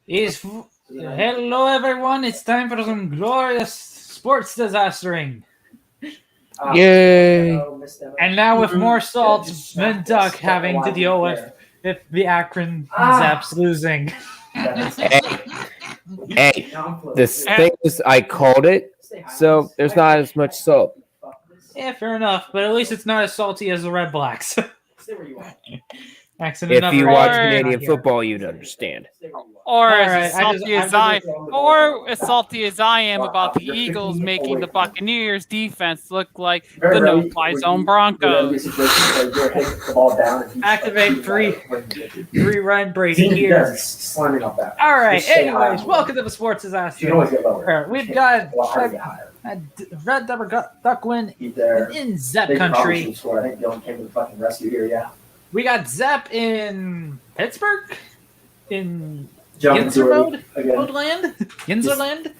Hello, everyone. It's time for some glorious sports disastering. Yay! And now with more salt than Duck having to deal with the Akron Zaps losing. Hey, the thing is, I called it, so there's not as much salt. Yeah, fair enough. But at least it's not as salty as the Red Blacks. If you watch Canadian football, you'd understand. Or as salty as I am about the Eagles making the Buccaneers defense look like the no-fly zone Broncos. Activate three-run Brady here. All right. Anyways, welcome to the sports disaster. We've got a Red Duck win in Zep country. We got Zep in Pittsburgh, in Ginzerland,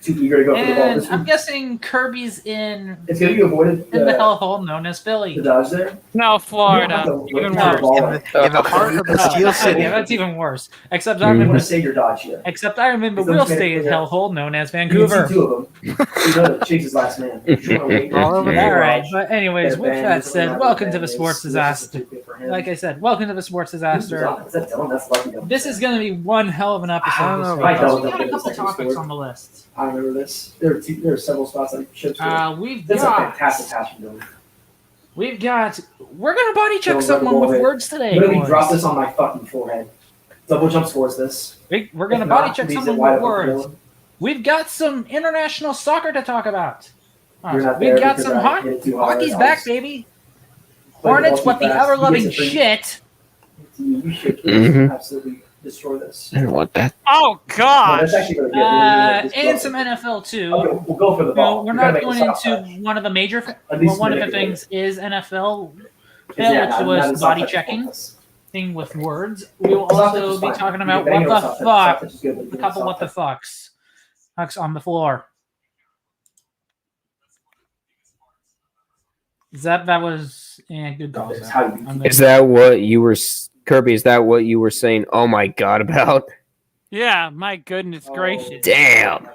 Too eager to go for the ball. and I'm guessing Kirby's in It's going to be avoided. the hellhole known as Philly. The dodge there. No, Florida. Even worse. In the heart of the Steel City. Yeah, that's even worse. Except I I'm going remember to say your dodge here. Except I remember real estate in hellhole known as You can Vancouver. see two of them. You know that Chase is last man. All over All right, but anyways, with that said, welcome to the sports disaster. Like I said, welcome to the sports disaster. This is going to be one hell of an episode. I don't know This about week. that. We got a couple topics on the list. I remember this. There are several spots like ships. We're That's a fantastic attachment, though. We're gonna body check someone with words today. Literally boys. drop this on my fucking forehead. Double jump scores this. We're gonna If body not, check leaves it someone wide with open words. field. We've got some international soccer to talk about. You're not We've there got because some I hit it too hard. hockey's I back, was- baby. Play the ball Hornets, too what the fast. ever-loving He gets a free- shit. You should Mhm. absolutely destroy this. I don't want that. Oh, No, gosh. that's actually really good. And some NFL too. Okay, we'll go for the ball. We're You're gonna not make going the soft into touch. one of the major. At least One of the make it things is NFL, Yeah, which not was the soft body touch checking focus. thing with words. We will Soft touch also is be fine. talking You about can bang what on the soft touch. fuck. Soft touch is good, but A you couple want what the soft fucks on the floor. That was good touch. call. That's Zach. how you I'm Is that what you were, Kirby? Is that what you were saying? Oh my God! About Yeah, my goodness gracious. damn.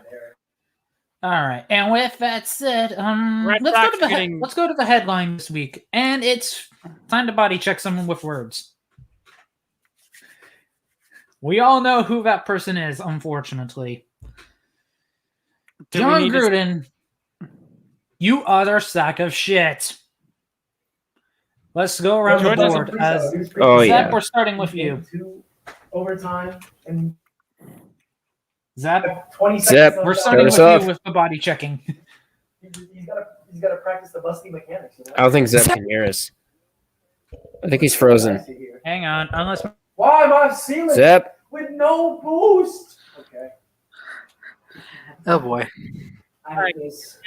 All right, and with that said, Red let's Sox getting- let's go to the headline this week, and it's time to body check someone with words. We all know who that person is, unfortunately. Do we John need to- Gruden, you utter sack of shit. Let's go around the Jordan board. As Oh, Zach, yeah. we're starting with you. Overtime and Zach, 20 Zep, seconds. we're left. starting with Start us you off. with the body checking. He's got to practice the busting mechanics. You know? I don't think Zep can hear us. I think he's frozen. Hang on, unless Why am I ceiling Zep, with no boost? Okay. Oh boy. I Alright. hate this.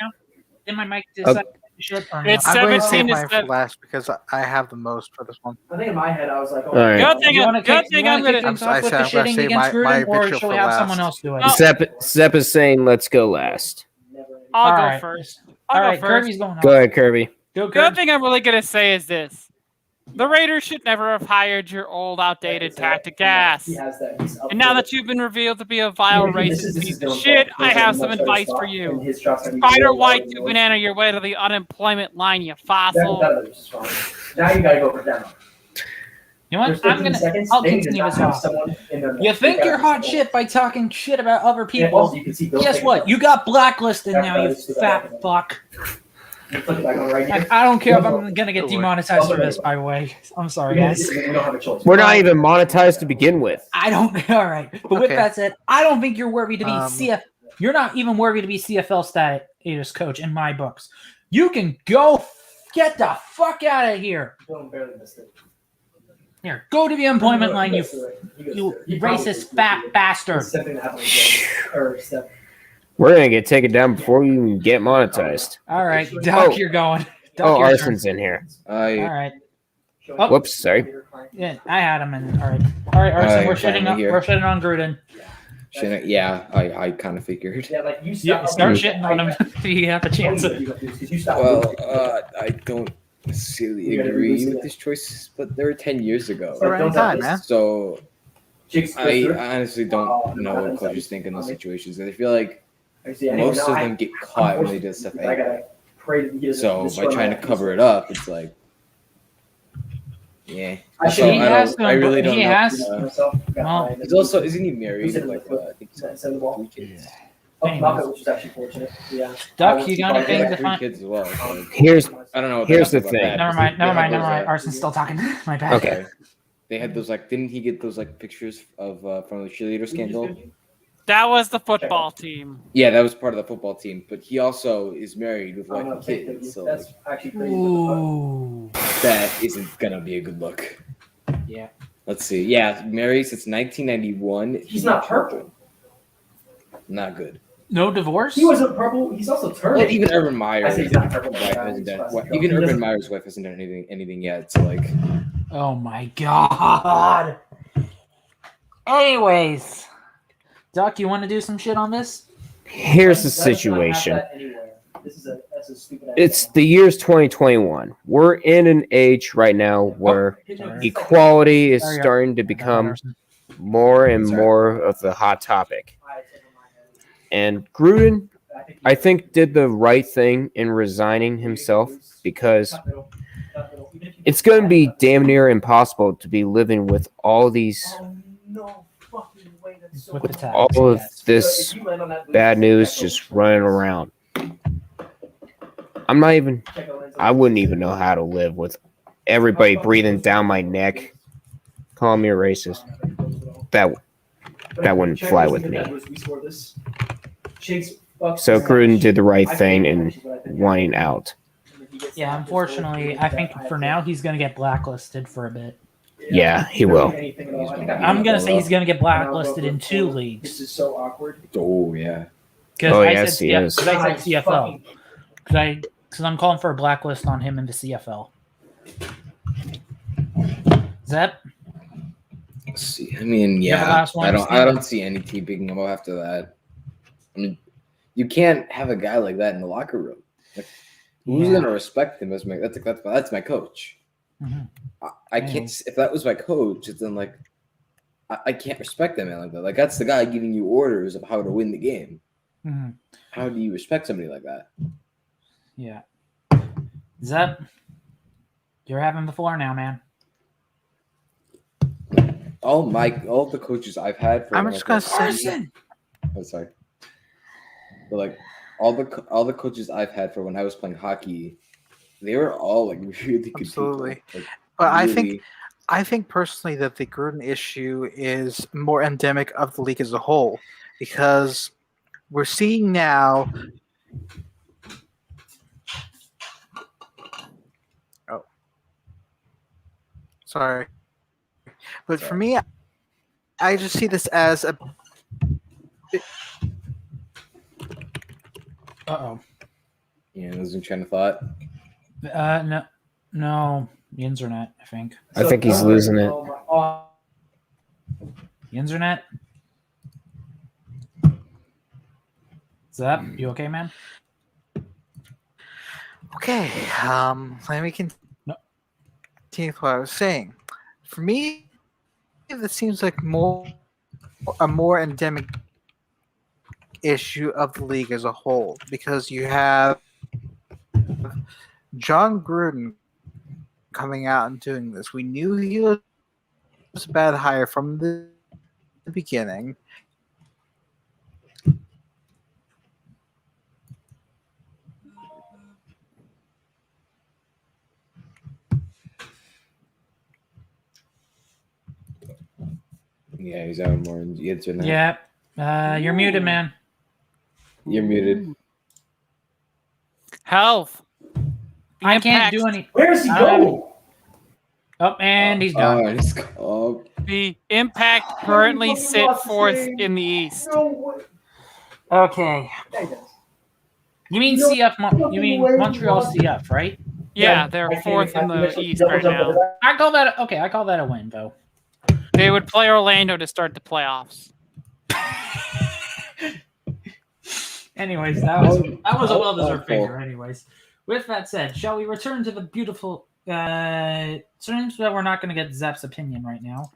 did my mic Okay. decide shit or not? It's I'm going to 17 save to mine for 7. last because I have the most for this one. I think in my head I was like, oh, All right. Good thing, You wanna good kick- thing you I'm wanna going kick to. things off with the I'm gonna shitting say against my Gruden, or official shall we for have last. someone else do it? No. Zep is saying, "Let's go last." never. I'll go Alright. first. All I'll right, go first. Kirby's going on. Go ahead, Kirby. Go, Good Kirby. thing I'm really going to say is this. The Raiders should never have hired your old, outdated tactic ass. He has that. He's up And now there. that you've been revealed to be a vile This racist is piece going of shit, well. I There's a have much some better advice spot, for and you. his shot's gonna be Spider way white, lower you than banana your way to the unemployment line, you yours. fossil. That was strong. Now you gotta go for demo. You know There's what? 15 seconds. I'll They need to continue not this have off. someone in their You net. think They you're gotta hot have shit by talking shit about other And people? also you can see Bill Guess taking what? the- You got blacklisted That's now, you better to the fat back. fuck. You flip it back on right here. I don't care if No, I'm gonna get no way. demonetized for this, by the way. I'm sorry, guys. We don't have a choice. We're not even monetized to begin with. I don't. All right, but with Okay. that said, I don't think you're worthy to be Um, You're not even worthy to be CFL status coach in my books. You can go get the fuck out of here. Dylan barely missed it. Here, go to the employment He line, you goes through it. He goes you through it. He probably racist goes through fat it. bastard. It's something that happened again. Or step. We're gonna get taken down before we even get monetized. All right, Doc, Oh. you're going. Doc, Oh, your turn. Arson's in here. All right. Oh. Whoops, sorry. Yeah, I had him in. All right, Arson, we're shitting finally on here. on Gruden. Yeah, I kind of figured. Yeah, like you Yeah, stop. start shitting on him if you have a chance. Well, I don't necessarily You gotta agree reduce with it. these choices, but they were 10 years ago. Around time, man. So I honestly don't know what coaches think in those situations. I feel like most of them get caught when they do stuff anyway. So by trying to cover it up, it's like, yeah. So I really don't know. He's also, isn't he married? Like, I think he's got 3 kids. Which is actually fortunate. Yeah. Duck, you got He anything has to 3 find? kids as well. So I don't know. Here's the thing. Never mind. Arson's still talking. My bad. Okay. They had those didn't he get those pictures of from the cheerleader scandal? That was the football team. Yeah, that was part of the football team. But he also is married with wife and kids, so That's actually crazy. Ooh. that isn't gonna be a good look. Yeah. Let's see. Yeah, married since 1991. He's not purple. Not good. No divorce? He wasn't purple. He's also turned. Well, even Urban Meyer's I say he's not purple. wife hasn't done. He Even doesn't- Urban Meyer's wife hasn't done anything yet. So Oh my god. Anyways. Duck, you want to do some shit on this? Here's the That's not situation. that anywhere. That's a stupid. It's the year's 2021. We're in an age right now where equality is Sorry, starting to become more and more of the hot topic. And Gruden, I think, did the right thing in resigning himself because it's going to be damn near impossible to be living with all these, With the tax, all of yes. this bad news just running around. I wouldn't even know how to live with everybody breathing down my neck, calling me a racist. That wouldn't fly with me. So Gruden did the right thing in wanting out. Yeah, unfortunately, I think for now he's going to get blacklisted for a bit. Yeah, he will. I'm going to say he's going to get blacklisted in 2 leagues. This is so awkward. oh yeah. Oh, yes, he is. Because I said CFL. Because I'm calling for a blacklist on him in the CFL. Zep? Let's see. I mean, You have a yeah. last one, I don't see any team picking him up after that. I mean, you can't have a guy like that in the locker room. Like, who's gonna respect him as my that's my coach. Mhm. I can't. If that was my coach, it's then like I can't respect that man like that. Like that's the guy giving you orders of how to win the game. Mhm. How do you respect somebody like that? Yeah. Zep, you're having the floor now, man. All the coaches I've had. I'm just gonna say. Oh, sorry. But like all the coaches I've had for when I was playing hockey, they were all like really good Absolutely. people. Like, But really, I think personally that the Gruden issue is more endemic of the league as a whole, because we're seeing now. Oh, sorry. But for me, I just see this as a. Uh-oh. yeah, losing train of thought. No, the internet, I think. I think he's losing it. The internet? Zep, you okay, man? Okay, let me continue with what I was saying. For me, this seems like a more endemic issue of the league as a whole, because you have John Gruden coming out and doing this. We knew he was a bad hire from the beginning. Yeah, he's out more in the internet. Yeah. You're muted, man. You're muted. Health. I can't do any. Where's he going? Oh, and he's gone. Oh, he's oh, The Impact currently sit 4th in the East. Okay. You mean CF? You mean Montreal CF, right? Yeah, they're 4th in the East right now. I call that okay. I call that a win, though. They would play Orlando to start the playoffs. Anyways, that was a well-deserved figure. Anyways, with that said, shall we return to the beautiful? Seems that we're not going to get Zep's opinion right now.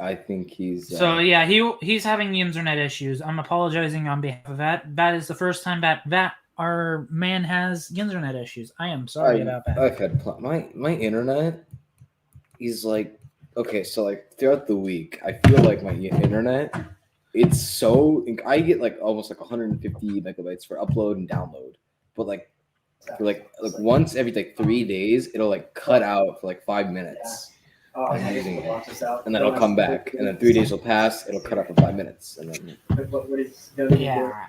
I think he's. So yeah, he's having the internet issues. I'm apologizing on behalf of that. That is the first time that our man has internet issues. I am sorry about that. I've had my internet is like okay. So like throughout the week, I feel like my internet. It's so I get like almost like 150 megabytes for upload and download, but like for like once every like 3 days, it'll like cut out for like 5 minutes. I'm using it, and then it'll come back, and then 3 days will pass. It'll cut out for 5 minutes, and then Yeah.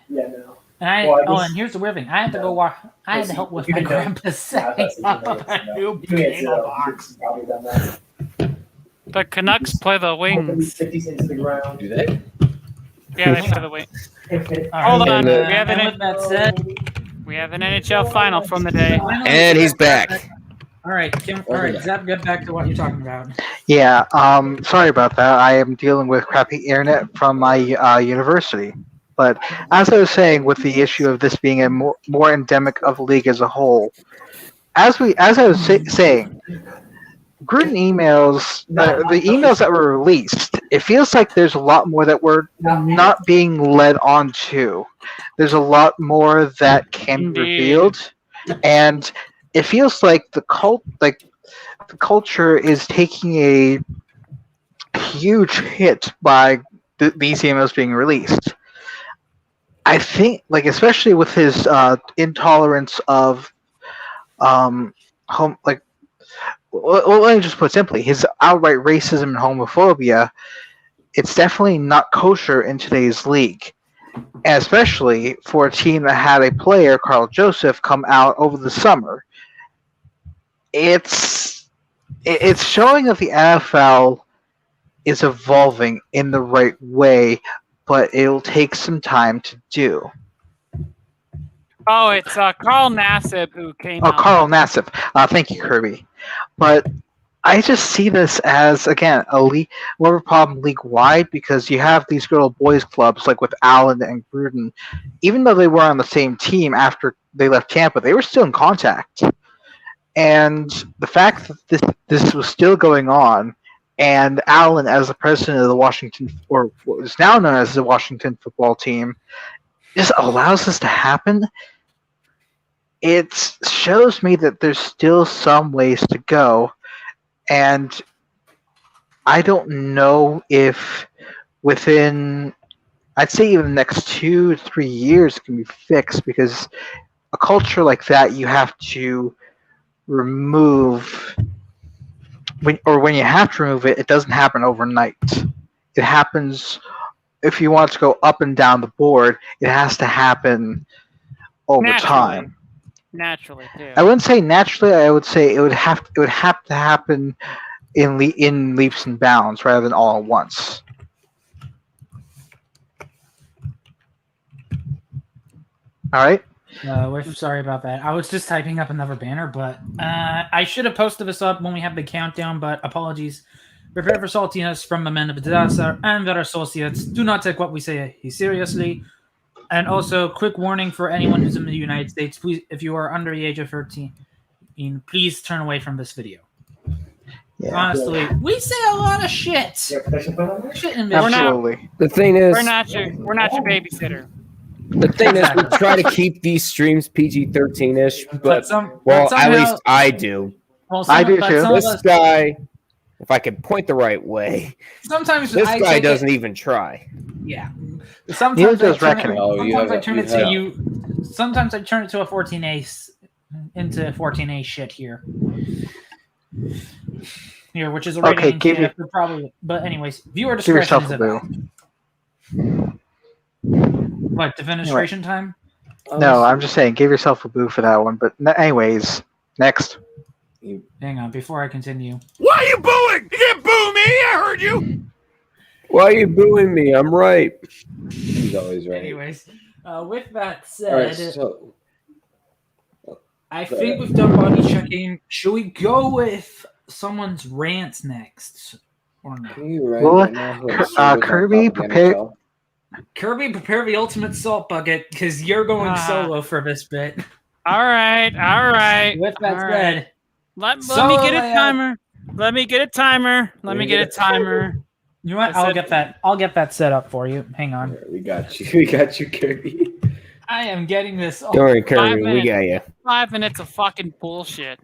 Yeah, no. And here's the weird thing. I had to go walk. I had to help with my grandpa's setting up a new piano box. The Canucks play the Wings. 50 cents to the ground. do they? Yeah, they play the Wings. Hold on, With we have an- that said, We have an NHL final from the day. And he's back. All right, Kim. All right, Zeb, get back to what you're talking about. Yeah, sorry about that. I am dealing with crappy internet from my university. But as I was saying, with the issue of this being a more endemic of the league as a whole, as I was saying, Gruden emails, the emails that were released, it feels like there's a lot more that we're not being led on to. There's a lot more that can be revealed, and it feels like the culture is taking a huge hit by these emails being released. I think, like, especially with his intolerance of let me just put it simply, his outright racism and homophobia, it's definitely not kosher in today's league. And especially for a team that had a player, Carl Joseph, come out over the summer. It's showing that the NFL is evolving in the right way, but it'll take some time to do. Oh, it's Carl Nassib who came out. Oh, Carl Nassib. Thank you, Kirby. But I just see this as, again, more of a problem league-wide, because you have these good old boys clubs, like with Allen and Gruden. Even though they were on the same team after they left Tampa, they were still in contact. And the fact that this was still going on, and Allen, as the president of the Washington, or what is now known as the Washington football team, just allows this to happen, it shows me that there's still some ways to go. And I don't know if within, I'd say even the next 2 to 3 years it can be fixed, because a culture like that you have to remove, when you have to remove it, it doesn't happen overnight. It happens, if you want to go up and down the board, it has to happen over time. Naturally, too. I wouldn't say naturally. I would say it would have to happen in leaps and bounds rather than all at once. All right. We're sorry about that. I was just typing up another banner, but I should have posted this up when we have the countdown. But apologies. Prepare for saltiness from the men of Disaster and their associates. Do not take what we say seriously. And also, quick warning for anyone who's in the United States: please, if you are under the age of 13, please turn away from this video. Yeah. Honestly, we say a lot of shit. Shit in this. Absolutely. The thing is, we're not your babysitter. The thing is, we try to keep these streams PG-13-ish, but at least I do. I do too. This guy, if I could point the right way, sometimes this guy doesn't even try. Yeah. Sometimes I turn it to you. Sometimes I turn it to a 14A into 14A shit here. Here, which is a rating probably. But anyways, viewer discretion is advised. What, defenestration time? No, I'm just saying, give yourself a boo for that one. But anyways, next. Hang on, before I continue. Why are you booing? You can't boo me. I heard you. Why are you booing me? I'm right. He's always right. Anyways, with that said, I think we've done body checking. Should we go with someone's rants next, or not? Kirby, prepare. Kirby, prepare the ultimate salt bucket, because you're going solo for this bit. All right. With that said, let me get a timer. Let me get a timer. You know what? I'll get that set up for you. Hang on. We got you. We got you, Kirby. I am getting this. Don't worry, Kirby. We got you. 5 minutes of fucking bullshit.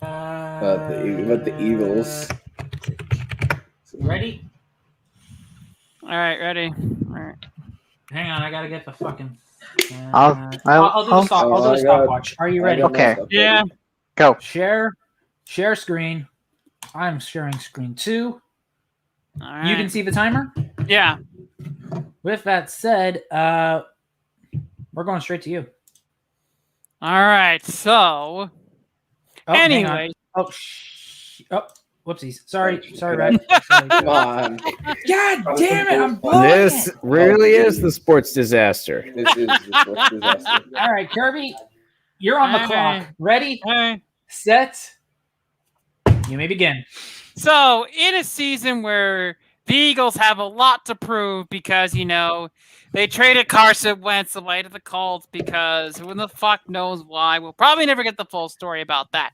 About the Eagles. Ready? All right, ready. All right. Hang on, I gotta get the fucking. I'll do the stopwatch. Are you ready? Okay. Yeah. Go. Share screen. I'm sharing screen 2. All right. You can see the timer. Yeah. With that said, we're going straight to you. All right. So. Oh, hang on. Anyway. Oh, whoopsies. Sorry, Red. Sorry. Come on. God damn it! I'm blowing This it. really is the sports disaster. This is the sports disaster. All right, Kirby, you're on the clock. Ready, Hey. set. You may begin. So, in a season where the Eagles have a lot to prove because, they traded Carson Wentz away to the Colts because who the fuck knows why. We'll probably never get the full story about that.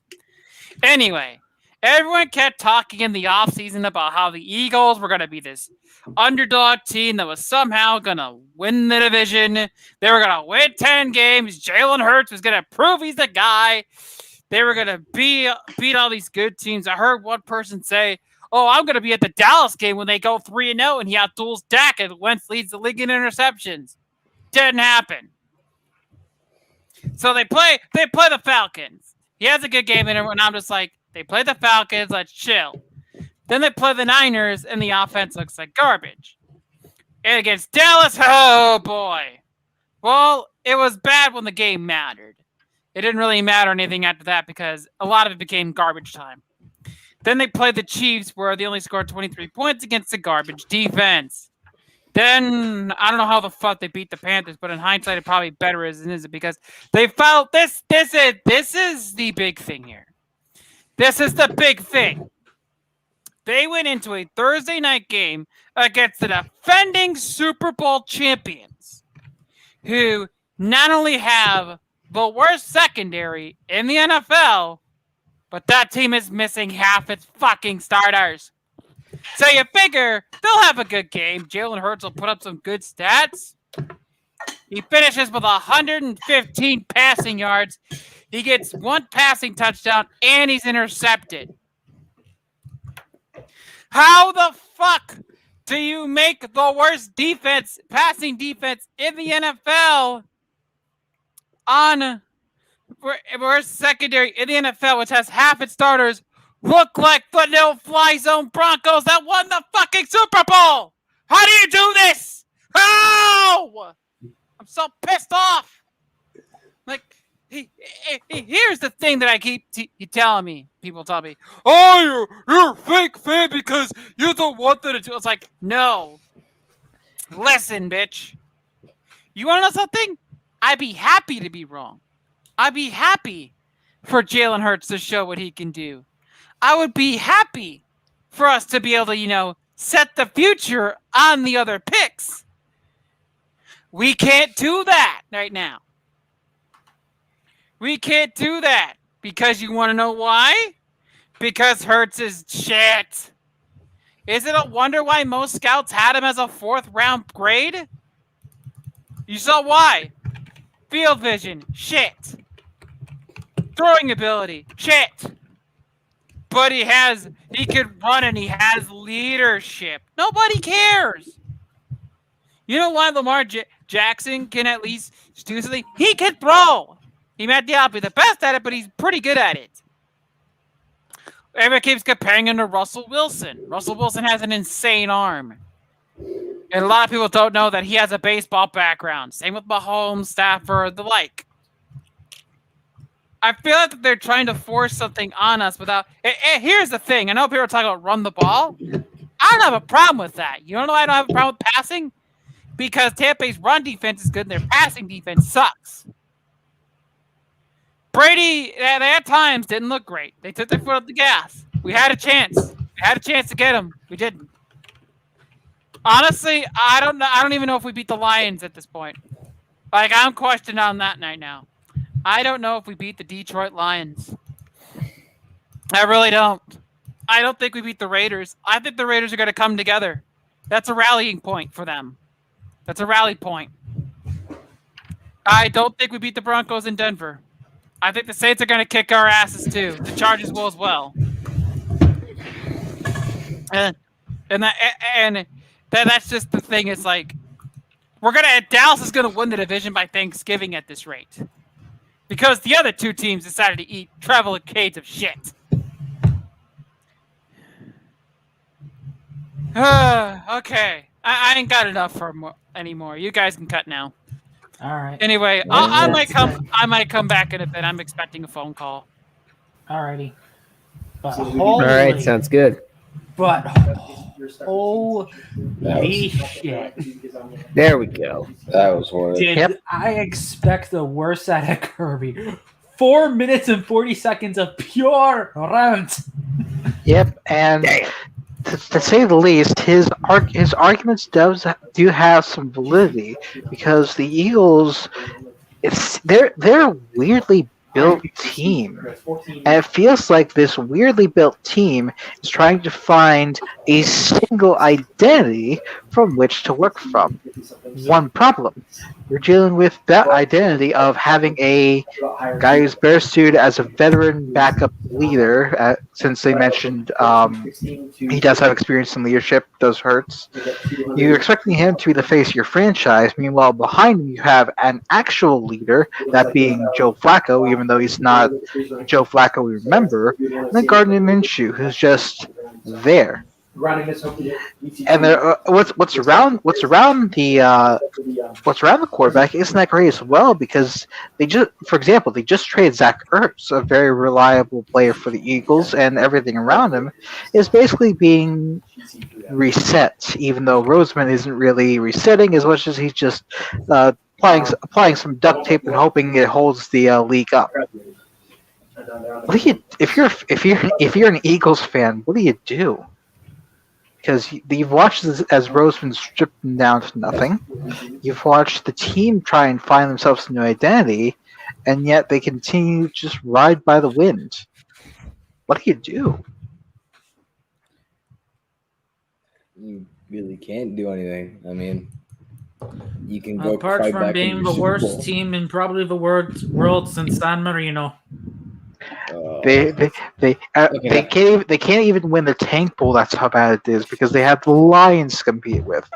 Anyway, everyone kept talking in the offseason about how the Eagles were going to be this underdog team that was somehow going to win the division. They were going to win 10 games. Jalen Hurts was going to prove he's the guy. They were going to beat all these good teams. I heard one person say, I'm going to be at the Dallas game when they go 3-0 and he outduels Dak and Wentz leads the league in interceptions. Didn't happen. So they play the Falcons. He has a good game in it, and I'm just like, they play the Falcons, let's chill. Then they play the Niners, and the offense looks like garbage. And against Dallas, oh boy. Well, it was bad when the game mattered. It didn't really matter anything after that because a lot of it became garbage time. Then they played the Chiefs where they only scored 23 points against a garbage defense. Then I don't know how the fuck they beat the Panthers, but in hindsight, it probably better isn't it? Because they felt this is the big thing here. This is the big thing. They went into a Thursday night game against the defending Super Bowl champions, who not only have the worst secondary in the NFL, but that team is missing half its fucking starters. So you figure they'll have a good game. Jalen Hurts will put up some good stats. He finishes with 115 passing yards. He gets 1 passing touchdown, and he's intercepted. How the fuck do you make the worst passing defense in the NFL on worst secondary in the NFL, which has half its starters, look like the no-fly zone Broncos that won the fucking Super Bowl? How do you do this? How? I'm so pissed off. Like, here's the thing that I keep telling me. People tell me, you're a fake fan because you're the one that it's. It's like, no. Listen, bitch. You want to know something? I'd be happy to be wrong. I'd be happy for Jalen Hurts to show what he can do. I would be happy for us to be able to, set the future on the other picks. We can't do that right now. We can't do that because you want to know why? Because Hurts is shit. Is it a wonder why most scouts had him as a 4th round grade? You saw why. Field vision, shit. Throwing ability, shit. But he could run and he has leadership. Nobody cares. You know why Lamar Jackson can at least do something? He can throw. He might not be the best at it, but he's pretty good at it. Everyone keeps comparing him to Russell Wilson. Russell Wilson has an insane arm. And a lot of people don't know that he has a baseball background. Same with Mahomes, Stafford, the like. I feel like they're trying to force something on us without... Here's the thing. I know people are talking about run the ball. I don't have a problem with that. You know why I don't have a problem with passing? Because Tampa Bay's run defense is good and their passing defense sucks. Brady, they at times didn't look great. They took their foot off the gas. We had a chance. We had a chance to get him. We didn't. Honestly, I don't know. I don't even know if we beat the Lions at this point. Like, I'm questioning on that night now. I don't know if we beat the Detroit Lions. I really don't. I don't think we beat the Raiders. I think the Raiders are going to come together. That's a rallying point for them. That's a rally point. I don't think we beat the Broncos in Denver. I think the Saints are going to kick our asses too. The Chargers will as well. And that's just the thing. It's like Dallas is gonna win the division by Thanksgiving at this rate, because the other two teams decided to travel decades of shit. Okay, I ain't got enough anymore. You guys can cut now. All right. Anyway, I might come back in a bit. I'm expecting a phone call. Alrighty. But All right, sounds good. But holy shit! There we go. That was horrible. Did I expect the worst out of Kirby? 4 minutes and 40 seconds of pure rant. Yep, and to say the least, his arguments do have some validity, because the Eagles, they're a weirdly built team, and it feels like this weirdly built team is trying to find a single identity from which to work from. One problem: we're dealing with that identity of having a guy who's best suited as a veteran backup leader, since they mentioned he does have experience in leadership. Those hurts. You're expecting him to be the face of your franchise. Meanwhile, behind him you have an actual leader, that being Joe Flacco, even though he's not Joe Flacco we remember, and then Gardner Minshew, who's just there. And what's around the quarterback isn't that great as well, because for example, they just traded Zach Ertz, a very reliable player for the Eagles, and everything around him is basically being reset. Even though Roseman isn't really resetting as much as he's just applying some duct tape and hoping it holds the league up. What do you if you're an Eagles fan? What do you do? Because you've watched this as Roseman stripped them down to nothing. You've watched the team try and find themselves a new identity, and yet they continue to just ride by the wind. What do you do? You really can't do anything. I mean, you can go apart fight from back being in the Super worst Bowl. team in probably the world since San Marino. They can't even win the Tank Bowl. That's how bad it is, because they have the Lions to compete with.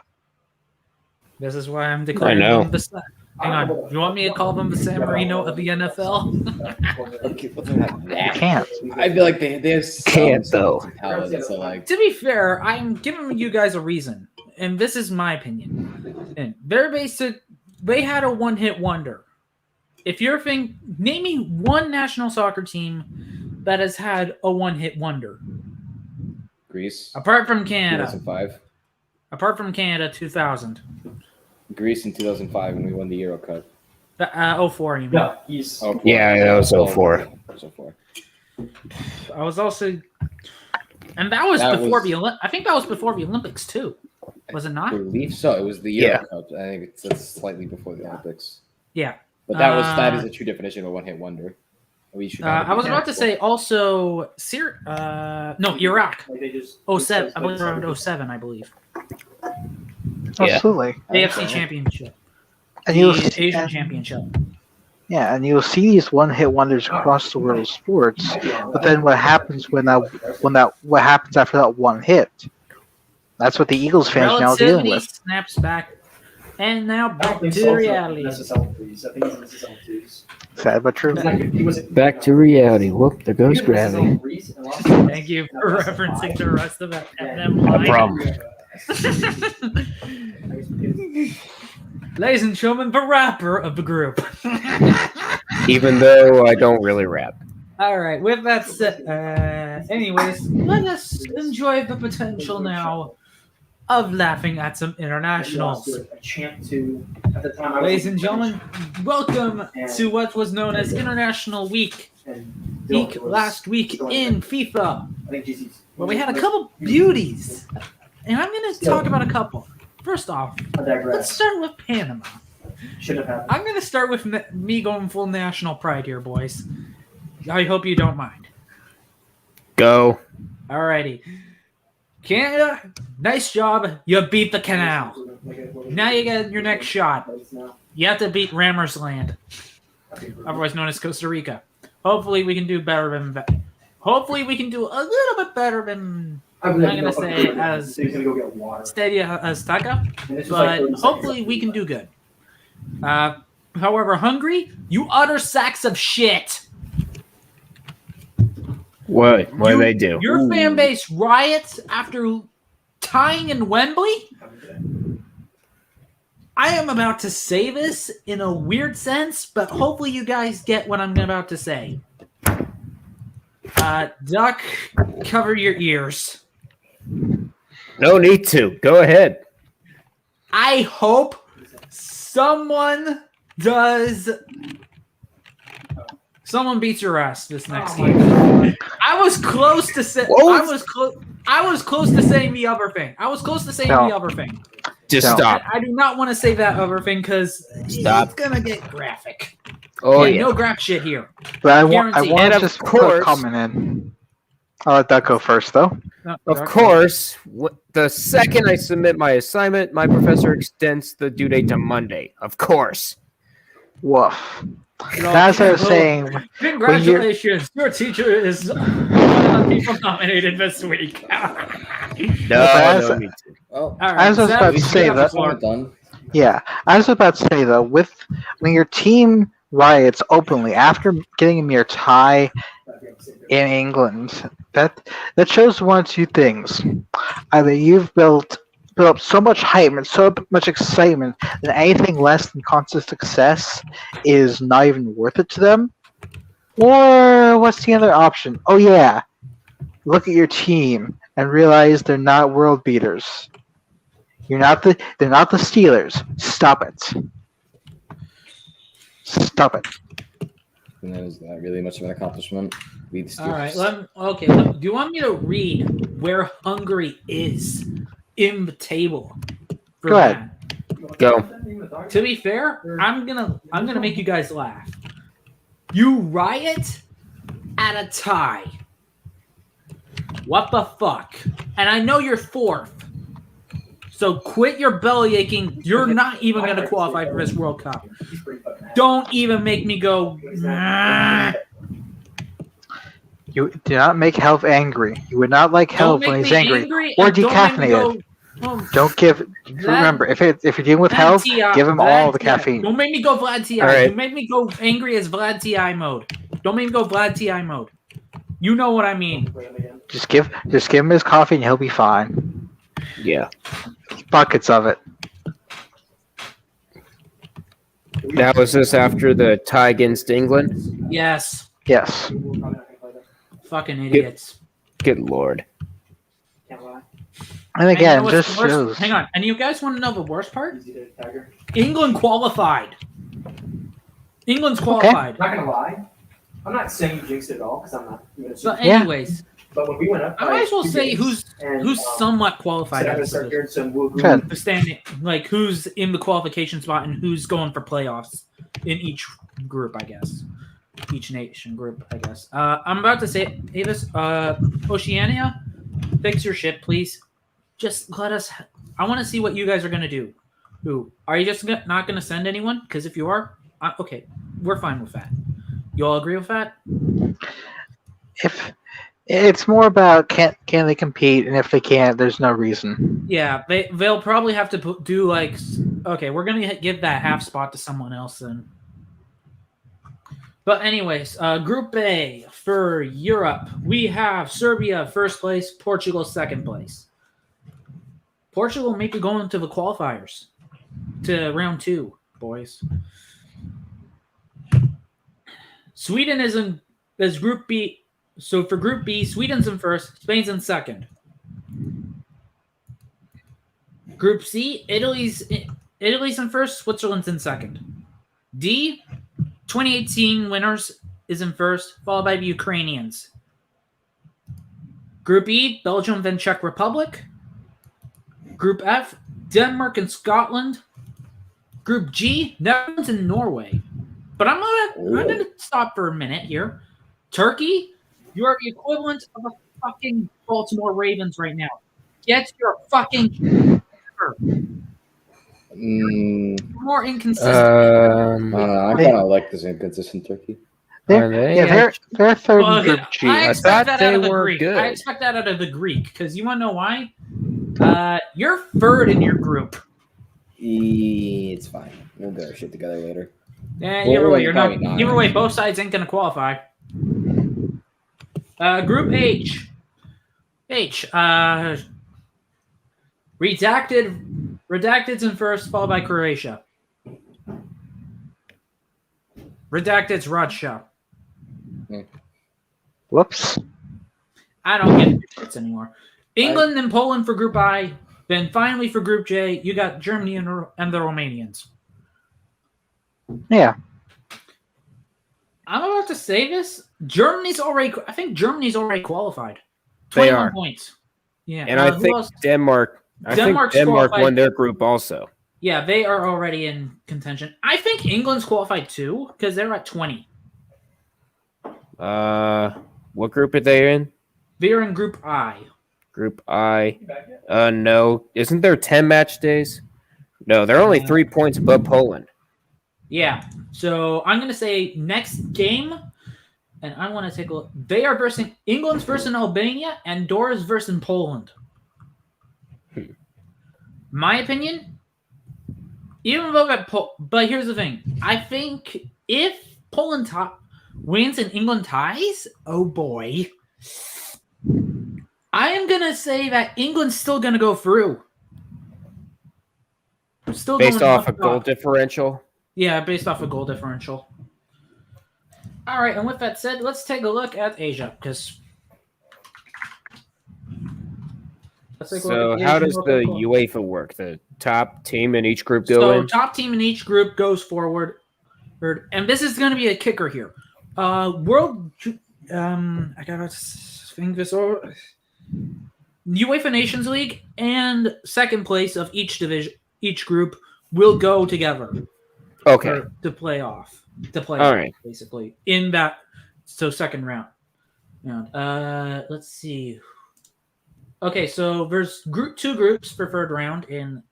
This is why I'm declaring them the. Hang on, you want me to call them the San Marino of the NFL? You can't. I feel like they have Can't, though. talent, so like, To be fair, I'm giving you guys a reason, and this is my opinion. And they had a one-hit wonder. If you're name me one national soccer team that has had a one-hit wonder. Greece. Apart from Canada. 2005. Apart from Canada, 2000. Greece in 2005 when we won the Euro Cup. 04, you mean? No, he's. Oh, Yeah, that was 04. That was 04. I was also, and that was before the. I think that was before the Olympics too. Was it I not? believe so. It was the Euro Cup. I think it's slightly before the Olympics. Yeah. But that is a true definition of a one-hit wonder. We should. I was about to say also Iraq. Like they just. 07. I believe around 07, I believe. Absolutely. AFC Championship. And The Asian Championship. Yeah, and you'll see these one-hit wonders across the world of sports. But then what happens what happens after that one hit? That's what the Eagles fans are now dealing with. Snaps back. And now back I to reality. Sad but true. Back to reality. Whoop, there goes gravity. Thank you for referencing the rest of that FM line. No problem. Ladies and gentlemen, the rapper of the group. Even though I don't really rap. All right, with that said, anyways, let us enjoy the potential now of laughing at some internationals. Ladies and gentlemen, welcome to what was known as International Week. Last week in FIFA, where we had a couple beauties. And I'm going to talk about a couple. First off, let's start with Panama. I'm going to start with me going full national pride here, boys. I hope you don't mind. Go. Alrighty. Canada, nice job. You beat the canal. Now you get your next shot. You have to beat Rammersland, otherwise known as Costa Rica. Hopefully we can do better than that. Hopefully we can do a little bit better than I'm going to say as steady as Taka, but hopefully we can do good. However, Hungary, you utter sacks of shit. What do they do? Your fan base riots after tying in Wembley? I am about to say this in a weird sense, but hopefully you guys get what I'm about to say. Duck, cover your ears. No need to. Go ahead. I hope someone beats your ass this next game. I was close to say. I was close to saying the other thing. Just stop. I do not want to say that other thing because it's gonna get graphic. Oh yeah. No graph shit here. But I want And to of just course- put a comment in. I'll let that go first, though. Of course, the second I submit my assignment, my professor extends the due date to Monday. Of course. Woof. That's what I was saying. Congratulations, your teacher is one of the people nominated this week. No need to. Oh, I was about to say that. done. Yeah, I was about to say though, when your team riots openly after getting a mere tie in England, that shows one of two things: either you've built up so much hype and so much excitement that anything less than constant success is not even worth it to them, or what's the other option? Oh yeah, look at your team and realize they're not world beaters. They're not the Steelers. Stop it. Stop it. And that was not really much of an accomplishment. All right. Do you want me to read where Hungary is in the table? Go ahead. Go. To be fair, I'm gonna make you guys laugh. You riot at a tie. What the fuck? And I know you're fourth. So quit your belly aching. You're not even going to qualify for this World Cup. Don't even make me go. You do not make Helv angry. You would not like Helv when he's angry or decaffeinated. Don't give. Remember, if you're dealing with Helv, give him all the caffeine. Don't make me go Vlad Ti. Right. Don't make me go angry as Vlad Ti mode. Don't make me go Vlad Ti mode. You know what I mean. Just give him his coffee and he'll be fine. Yeah. Buckets of it. Now, was this after the tie against England? Yes. Yes. Fucking idiots. Good lord. And again, you know just shows. Hang on. And you guys want to know the worst part? England qualified. England's qualified. I'm not gonna lie. I'm not saying you jinxed it at all because I'm not. But anyways, But when we went up, I might as well say who's somewhat qualified. Who's standing, like who's in the qualification spot and who's going for playoffs in each group, I guess. Each nation group, I guess. I'm about to say, Avis, Oceania, fix your shit, please. Just let us. I want to see what you guys are gonna do. Who are you just not gonna send anyone? Because if you are, okay, we're fine with that. You all agree with that? If it's more about can they compete, and if they can't, there's no reason. Yeah, they'll probably have to do like, okay, we're gonna give that half spot to someone else then. But anyways, Group A for Europe, we have Serbia first place, Portugal second place. Portugal may be going to the qualifiers, to round 2, boys. Sweden is Group B. So for Group B, Sweden's in first, Spain's in second. Group C, Italy's in first, Switzerland's in second. D, 2018 winners is in first, followed by the Ukrainians. Group E, Belgium, then Czech Republic. Group F, Denmark and Scotland. Group G, Netherlands and Norway. But I'm gonna stop for a minute here. Turkey, you are the equivalent of a fucking Baltimore Ravens right now. Get your fucking more inconsistent. I kind of like this inconsistent turkey. They're third in Group G. I expect that they out of the were Greek. good. I expect that out of the Greek because you want to know why? You're third in your group. It's fine. We'll get our shit together later. Yeah, Well, either way, you're not. probably not, Either way, actually. both sides ain't gonna qualify. Group H. Redacted's in first, followed by Croatia. Redacted's Russia. Whoops. I don't get shits anymore. England and Poland for Group I. Then finally for Group J, you got Germany and the Romanians. Yeah. I'm about to say this. I think Germany's already qualified. They 21 are. points. Yeah. And I who think else? Denmark. Denmark's Denmark qualified. won their group also. Yeah, they are already in contention. I think England's qualified too because they're at 20. What group are they in? They're in Group I. Group I. No. Isn't there 10 match days? No, they're only 3 points above Poland. Yeah. So I'm gonna say next game, and I want to take a look. They are versus England's versus Albania, and Dora's versus Poland. My opinion, even though but here's the thing. I think if Poland wins and England ties, oh boy, I am gonna say that England's still gonna go through. Still Based going off a goal differential. Yeah, based off a goal differential. All right, and with that said, let's take a look at Asia because. So how does the UEFA work? The top team in each group go in? So top team in each group goes forward, and this is going to be a kicker here. I gotta think this over. UEFA Nations League and second place of each division, each group will go together. Okay. To play off. All right. Basically in that. So second round. Let's see. Okay, so there's two groups for third round in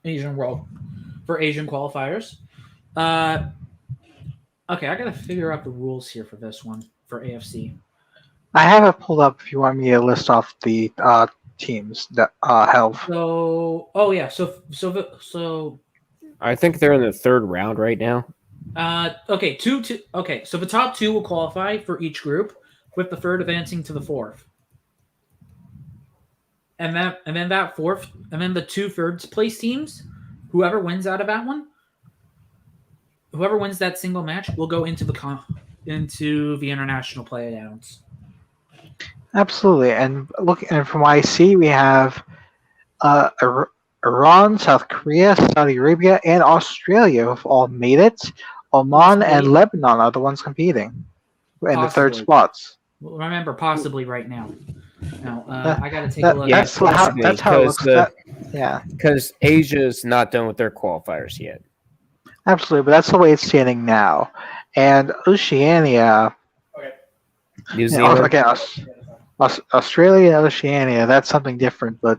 Asian World for Asian qualifiers. Okay, I gotta figure out the rules here for this one for AFC. I have it pulled up if you want me to list off the teams that have. So, so I think they're in the third round right now. Okay, two. Okay, so the top two will qualify for each group, with the third advancing to the fourth. And then that fourth, and then the two third place teams, whoever wins out of that one, whoever wins that single match will go into the international playdowns. Absolutely, and from what I see, we have Iran, South Korea, Saudi Arabia, and Australia have all made it. Oman and Lebanon are the ones competing in the third spots. Well, remember, possibly right now. Now, I got to take a look. That's how it looks. Yeah. Because Asia's not done with their qualifiers yet. Absolutely, but that's the way it's standing now. And Oceania, New Zealand. again, Australia and Oceania, that's something different, but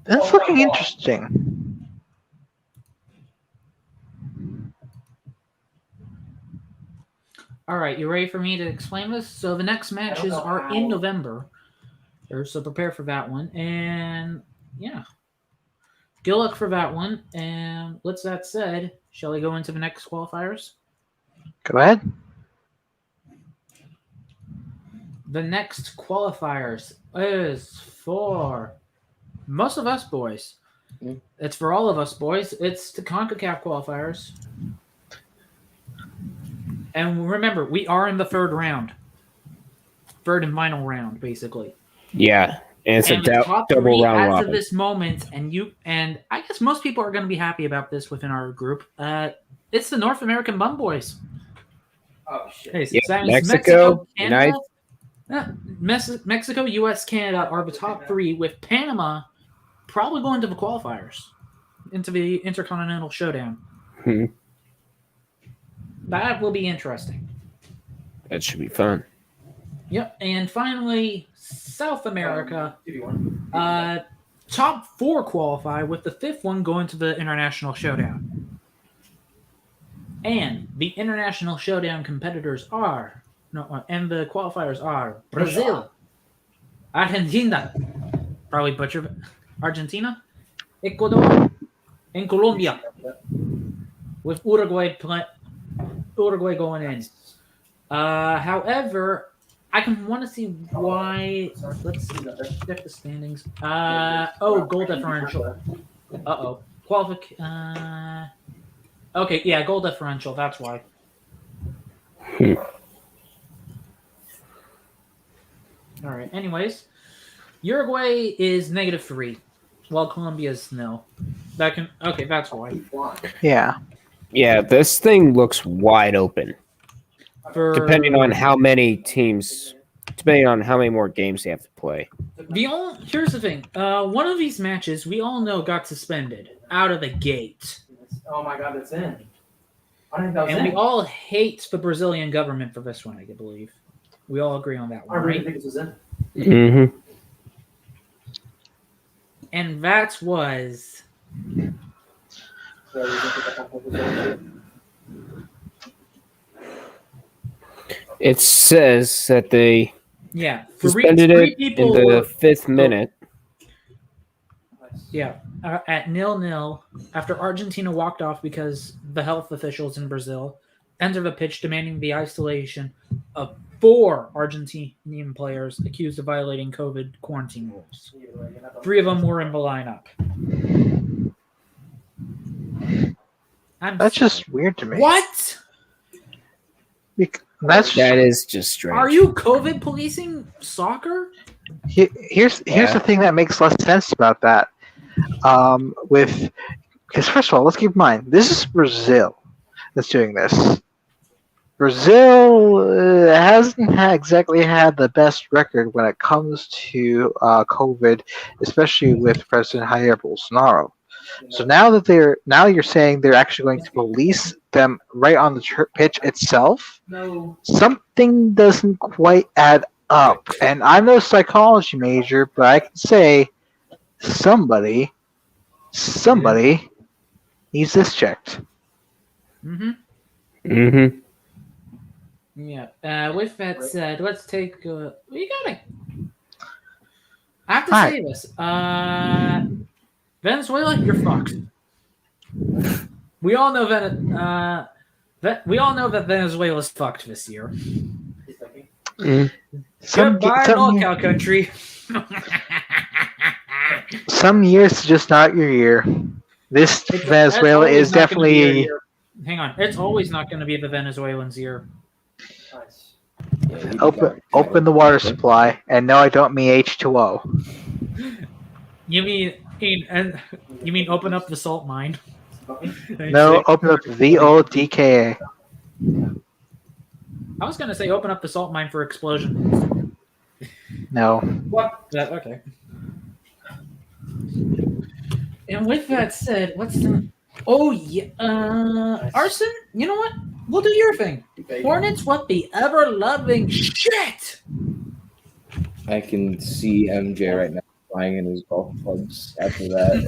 that's looking interesting. All right, you ready for me to explain this? So the next matches are in November, so prepare for that one. And yeah, good luck for that one. And with that said, shall we go into the next qualifiers? Go ahead. The next qualifiers is for most of us boys. It's for all of us boys. It's the CONCACAF qualifiers. And remember, we are in the third round. Third and final round, basically. Yeah. And it's a top double three round as robin. of this moment, and I guess most people are going to be happy about this within our group. It's the North American Bum Boys. Oh shit! Hey, so Yeah, that means Mexico, Canada, Mexico, U.S., Canada are the top three, with Panama probably going to the qualifiers, into the Intercontinental Showdown. That will be interesting. That should be fun. Yep. And finally, South America. Top 4 qualify, with the 5th one going to the International Showdown. And the International Showdown competitors are, and the qualifiers are Brazil, Argentina, probably butchered, Argentina, Ecuador, and Colombia, with Uruguay going in. However, I can want to see why. Let's check the standings. Goal differential. Okay, yeah, goal differential. That's why. All right. Anyways, Uruguay is -3, while Colombia is 0. That's why. Yeah. Yeah, this thing looks wide open. Depending on how many more games they have to play. Here's the thing. One of these matches we all know got suspended out of the gate. Oh my God, that's in. I didn't know that was And in. we all hate the Brazilian government for this one, I believe. We all agree on that one, I really right? think this was in. Mm-hmm. And that was... It says that they suspended it in the 5th minute. Yeah, at 0-0, after Argentina walked off because the health officials in Brazil entered the pitch demanding the isolation of 4 Argentinian players accused of violating COVID quarantine rules. 3 of them were in the lineup. That's just weird to me. What? That is just strange. Are you COVID policing soccer? Here's the thing that makes less sense about that. Because first of all, let's keep in mind this is Brazil that's doing this. Brazil hasn't exactly had the best record when it comes to COVID, especially with President Jair Bolsonaro. So now you're saying they're actually going to police them right on the pitch itself. No. Something doesn't quite add up. And I'm no psychology major, but I can say somebody needs this checked. Mm-hmm. Mm-hmm. Yeah. With that said, let's take. We gotta. I have to say this. Venezuela, you're fucked. We all know that Venezuela's fucked this year. Goodbye, lockout country. Some years just not your year. This Venezuela is definitely. Hang on, it's always not going to be the Venezuelans' year. Open the water supply, and no, I don't mean H2O. You mean open up the salt mine? No, open up VODKA. I was going to say open up the salt mine for explosions. No. What? Okay. And with that said, what's the... Oh, yeah. Arson, you know what? We'll do your thing. Hornets, what the ever-loving shit! I can see MJ right now flying in his golf clubs after that.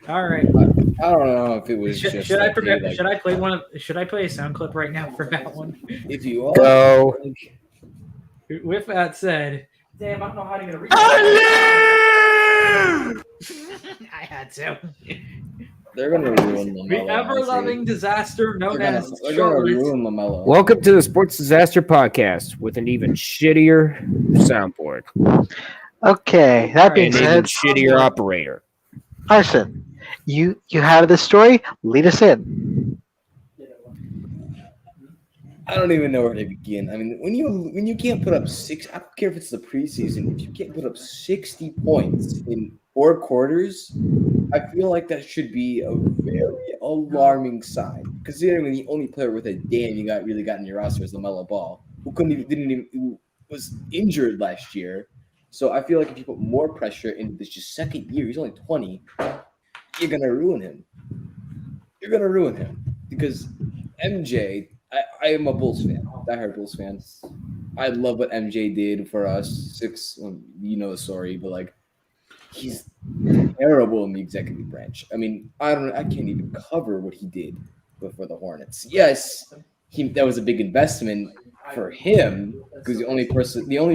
All right. I don't know if it was Should I play a sound clip right now for that one? If you all go. With that said, Damn, I don't know how to get a read. I had to. They're gonna ruin LaMelo. The ever-loving disaster known as They're gonna ruin LaMelo. Welcome to the Sports Disaster Podcast with an even shittier soundboard. Okay, that being And an even said, shittier operator. Arson, you have this story. Lead us in. I don't even know where to begin. I mean, when you can't put up I don't care if it's the preseason. If you can't put up 60 points in 4 quarters, I feel like that should be a very alarming sign. Considering the only player with a damn you really got in your roster is LaMelo Ball, who was injured last year. So I feel like if you put more pressure into this just second year, he's only 20, you're gonna ruin him. You're gonna ruin him because MJ. I am a Bulls fan. Diehard Bulls fan. I love what MJ did for us. You know the story, but like he's terrible in the executive branch. I mean, I can't even cover what he did for the Hornets. Yes, that was a big investment for him because the only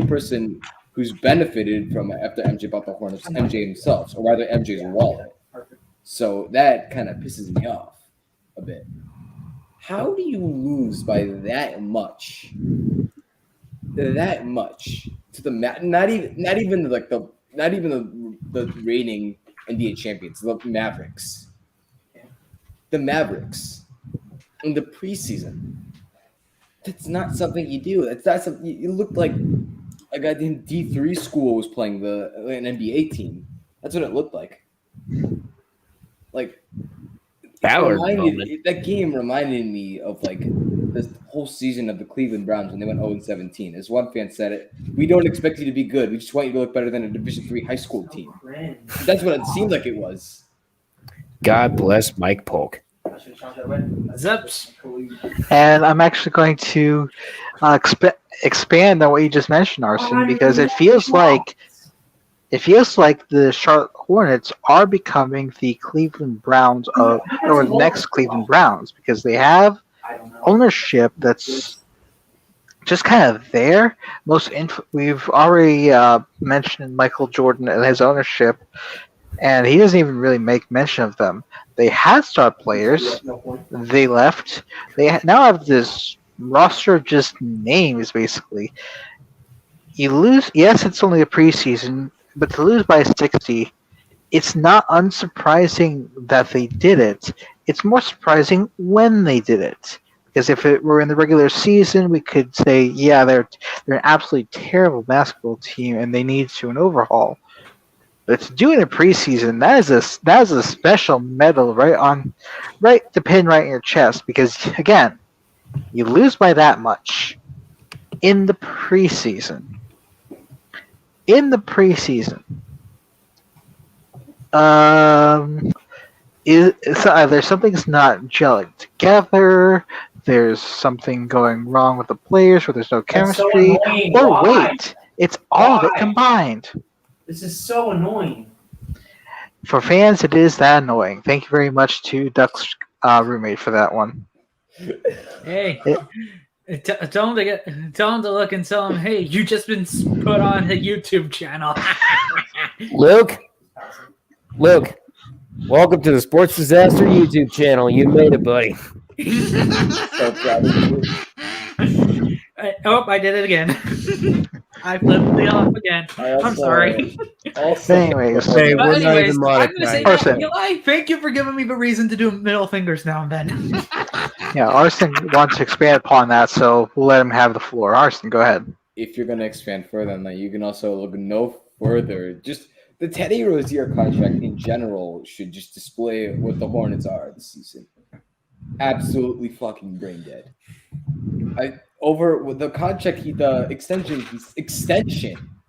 person who's benefited from it after MJ bought the Hornets was MJ himself, or rather MJ's wallet. So that kind of pisses me off a bit. How do you lose by that much? That much to the not even the reigning NBA champions, the Mavericks. The Mavericks in the preseason. That's not something you do. That's not something you looked like a guy in D3 school was playing an NBA team. That's what it looked like. Like that game reminded me of like this whole season of the Cleveland Browns when they went 0-17. As one fan said it, we don't expect you to be good. We just want you to look better than a Division III high school team. That's what it seemed like it was. God bless Mike Polk. Zips. And I'm actually going to expand on what you just mentioned, Arson, because it feels like the Charlotte Hornets are becoming the Cleveland Browns or the next Cleveland Browns, because they have ownership that's just kind of there. We've already mentioned Michael Jordan and his ownership, and he doesn't even really make mention of them. They had star players. They left. They now have this roster of just names, basically. You lose. Yes, it's only a preseason, but to lose by 60, it's not unsurprising that they did it. It's more surprising when they did it. Because if it were in the regular season, we could say, yeah, they're an absolutely terrible basketball team and they need an overhaul. But to do it in preseason, that is a special medal the pin right in your chest. Because again, you lose by that much in the preseason. Either something's not gelling together, there's something going wrong with the players, where there's no chemistry, it's all of it combined. This is so annoying. For fans, it is that annoying. Thank you very much to Duck's roommate for that one. Hey, tell him to look and tell him, hey, you just been put on a YouTube channel. Luke, welcome to the Sports Disaster YouTube channel. You made it, buddy. So proud of you. I did it again. I flipped the off again. I'm sorry. Anyways, we're not even I'm going to say monetized. that, Eli, thank you for giving me the reason to do middle fingers now and then. Yeah, Arson wants to expand upon that, so we'll let him have the floor. Arson, go ahead. If you're going to expand further on that, you can also look no further. Just the Teddy Rozier contract in general should just display what the Hornets are this season. Absolutely fucking brain dead. Over the contract, the extension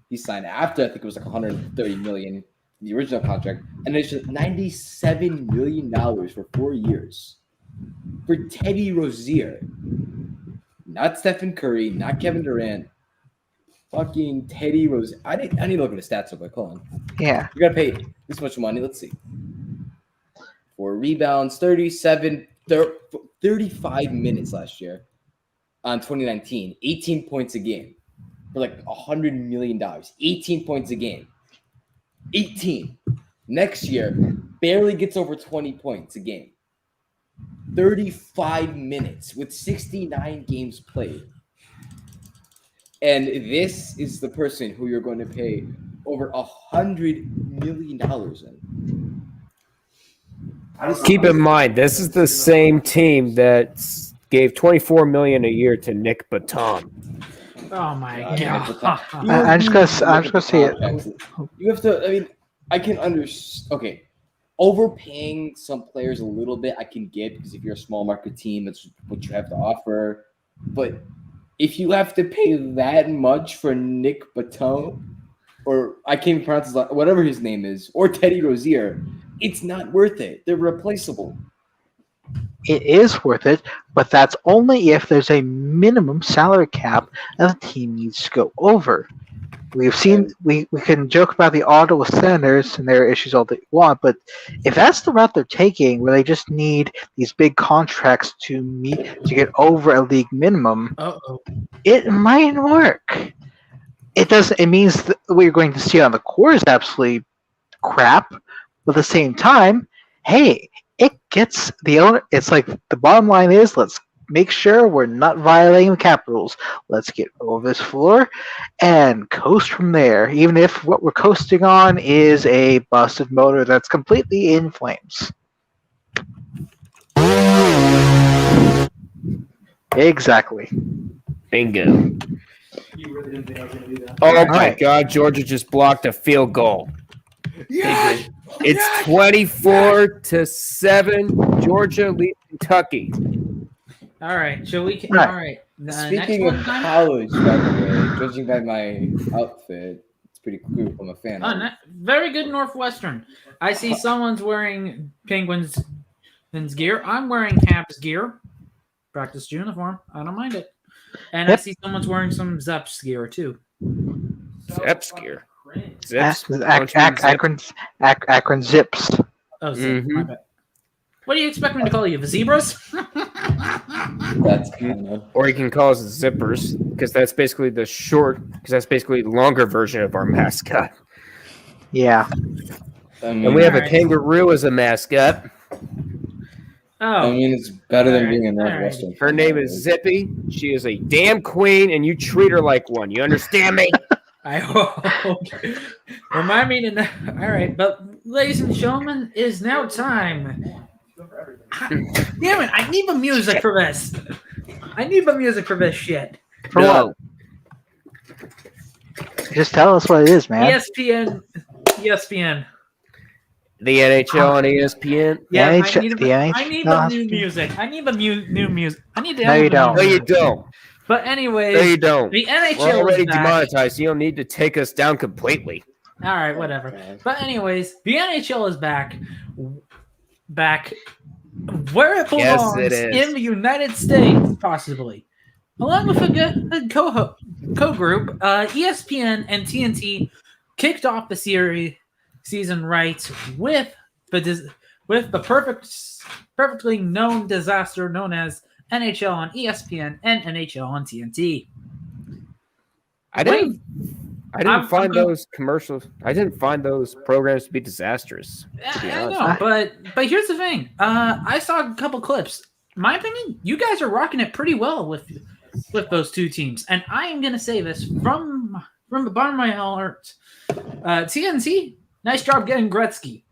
he signed after, I think it was like $130 million, the original contract, and it's just $97 million for 4 years for Teddy Rozier, not Stephen Curry, not Kevin Durant, fucking Teddy Rozier. I need to look at the stats real quick. Hold on. Yeah, You gotta pay this much money. Let's see. For rebounds, 35 minutes last year. On 2019, 18 points a game for like $100 million. 18 points a game. 18. Next year, barely gets over 20 points a game. 35 minutes with 69 games played. And this is the person who you're going to pay over $100 million in. Keep in mind, this is the same team that gave $24 million a year to Nick Batum. Oh my God. god! I'm just gonna say it. You have to. I mean, I can understand. Okay, overpaying some players a little bit, I can get, because if you're a small market team, that's what you have to offer. But if you have to pay that much for Nick Batum, or I can't even pronounce his whatever his name is, or Teddy Rozier, it's not worth it. They're replaceable. it is worth it, but that's only if there's a minimum salary cap that the team needs to go over. We've seen we can joke about the Ottawa Senators and their issues all they want, but if that's the route they're taking, where they just need these big contracts to get over a league minimum, it might work. It doesn't. It means that what you're going to see on the core is absolutely crap, but at the same time, hey, it gets the owner. It's like the bottom line is let's make sure we're not violating the cap rules. Let's get over this floor and coast from there, even if what we're coasting on is a busted motor that's completely in flames. Exactly. Bingo. Oh my God! Georgia just blocked a field goal. Yes! It's 24-7. Georgia leads Kentucky. All right, so we can. Right. All right. Speaking of college, by the way, judging by my outfit, it's pretty cool. I'm a fan. of. Very good Northwestern. I see someone's wearing Penguins gear. I'm wearing Caps gear. Practice uniform. I don't mind it. And I see someone's wearing some Zeps gear too. Zeps gear. Akron Zips. Oh, Zips. My bad. What do you expect me to call you? The Zebras? That's kind of. Or you can call us zippers, because that's basically the longer version of our mascot. Yeah. And we have a kangaroo as a mascot. I mean, it's better than being a Northwestern. Her name is Zippy. She is a damn queen, and you treat her like one. You understand me? I hope. Remind me to. All right, but ladies and gentlemen, it is now time. Damn it! I need the music for this. I need the music for this shit. For what? Just tell us what it is, man. ESPN. The NHL on ESPN. Yeah, I NHL, need the new music. I need the new music. I need the. No, you don't. No, you don't. But anyways, No, you don't. The NHL We're already is back. demonetized. You don't need to take us down completely. All right, whatever. But anyways, the NHL is back where it belongs, Yes, it is. in the United States, possibly. Along with a good co-group, ESPN and TNT kicked off the season right with the perfectly known disaster known as NHL on ESPN and NHL on TNT. I didn't find those commercials. I didn't find those programs to be disastrous. To be honest. I know, but here's the thing. I saw a couple clips. My opinion, you guys are rocking it pretty well with those two teams, and I am gonna say this from the bottom of my heart. TNT, nice job getting Gretzky.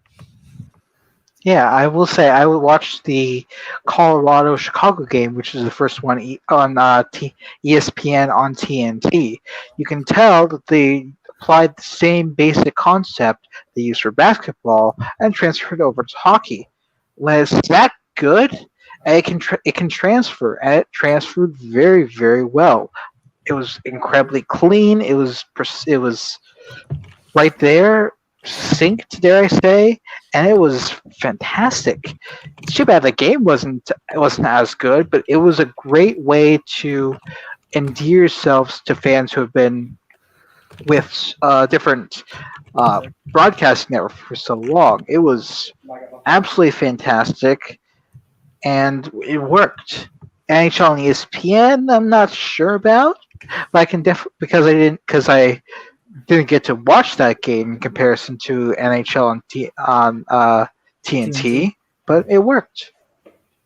Yeah, I will say I watched the Colorado-Chicago game, which is the first one on ESPN on TNT. You can tell that they applied the same basic concept they used for basketball and transferred over to hockey. When it's that good, it can transfer, and it transferred very, very well. It was incredibly clean. It was right there. Synced, dare I say, and it was fantastic. It's too bad the game wasn't as good, but it was a great way to endear yourselves to fans who have been with different broadcasting networks for so long. It was absolutely fantastic, and it worked. NHL and ESPN, I'm not sure about, but I can because I didn't get to watch that game in comparison to NHL on TNT, but it worked.